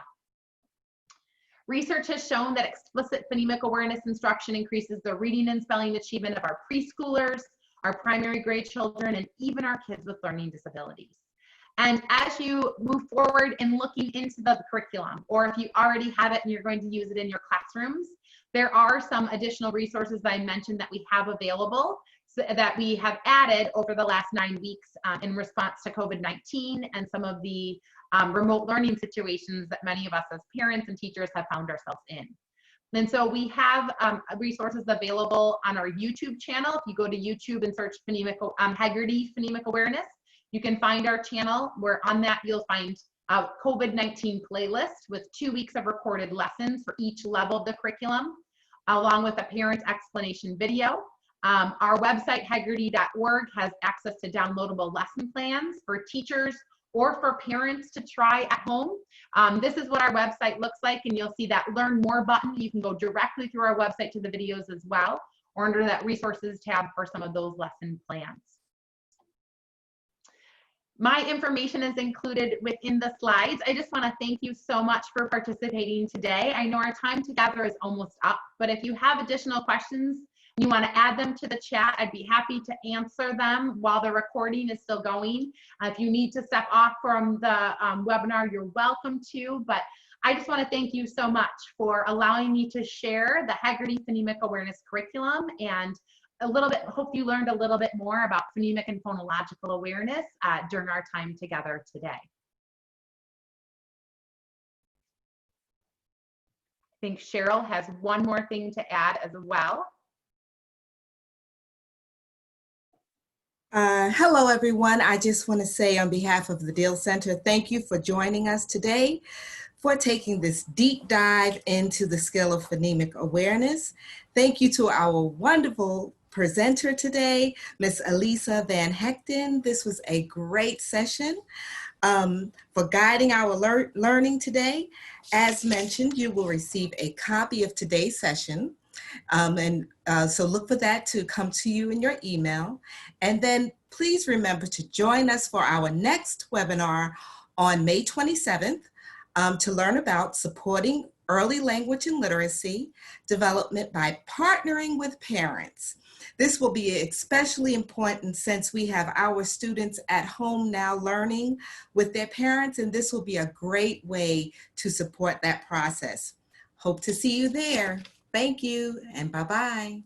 Research has shown that explicit phonemic awareness instruction increases the reading and spelling achievement of our preschoolers, our primary grade children, and even our kids with learning disabilities. And as you move forward in looking into the curriculum, or if you already have it and you're going to use it in your classrooms, there are some additional resources that I mentioned that we have available, so that we have added over the last 9 weeks in response to COVID-19 and some of the remote learning situations that many of us as parents and teachers have found ourselves in. And so we have resources available on our YouTube channel. If you go to YouTube and search Heggerty Phonemic Awareness, you can find our channel, where on that you'll find a COVID-19 playlist with 2 weeks of recorded lessons for each level of the curriculum, along with a parent explanation video. Our website, heggerty.org, has access to downloadable lesson plans for teachers or for parents to try at home. This is what our website looks like, and you'll see that Learn More button. You can go directly through our website to the videos as well, or under that Resources tab for some of those lesson plans. My information is included within the slides. I just want to thank you so much for participating today. I know our time together is almost up, but if you have additional questions, you want to add them to the chat, I'd be happy to answer them while the recording is still going. If you need to step off from the webinar, you're welcome to, but I just want to thank you so much for allowing me to share the Heggerty Phonemic Awareness Curriculum, and a little bit, hope you learned a little bit more about phonemic and phonological awareness during our time together today. I think Cheryl has one more thing to add as well. Hello, everyone. I just want to say on behalf of the Deal Center, thank you for joining us today, for taking this deep dive into the skill of phonemic awareness. Thank you to our wonderful presenter today, Ms. Elisa Van Hecten. This was a great session for guiding our learning today. As mentioned, you will receive a copy of today's session. So look for that to come to you in your email. And then please remember to join us for our next webinar on May 27th to learn about supporting early language and literacy development by partnering with parents. This will be especially important since we have our students at home now learning with their parents, and this will be a great way to support that process. Hope to see you there. Thank you, and bye-bye.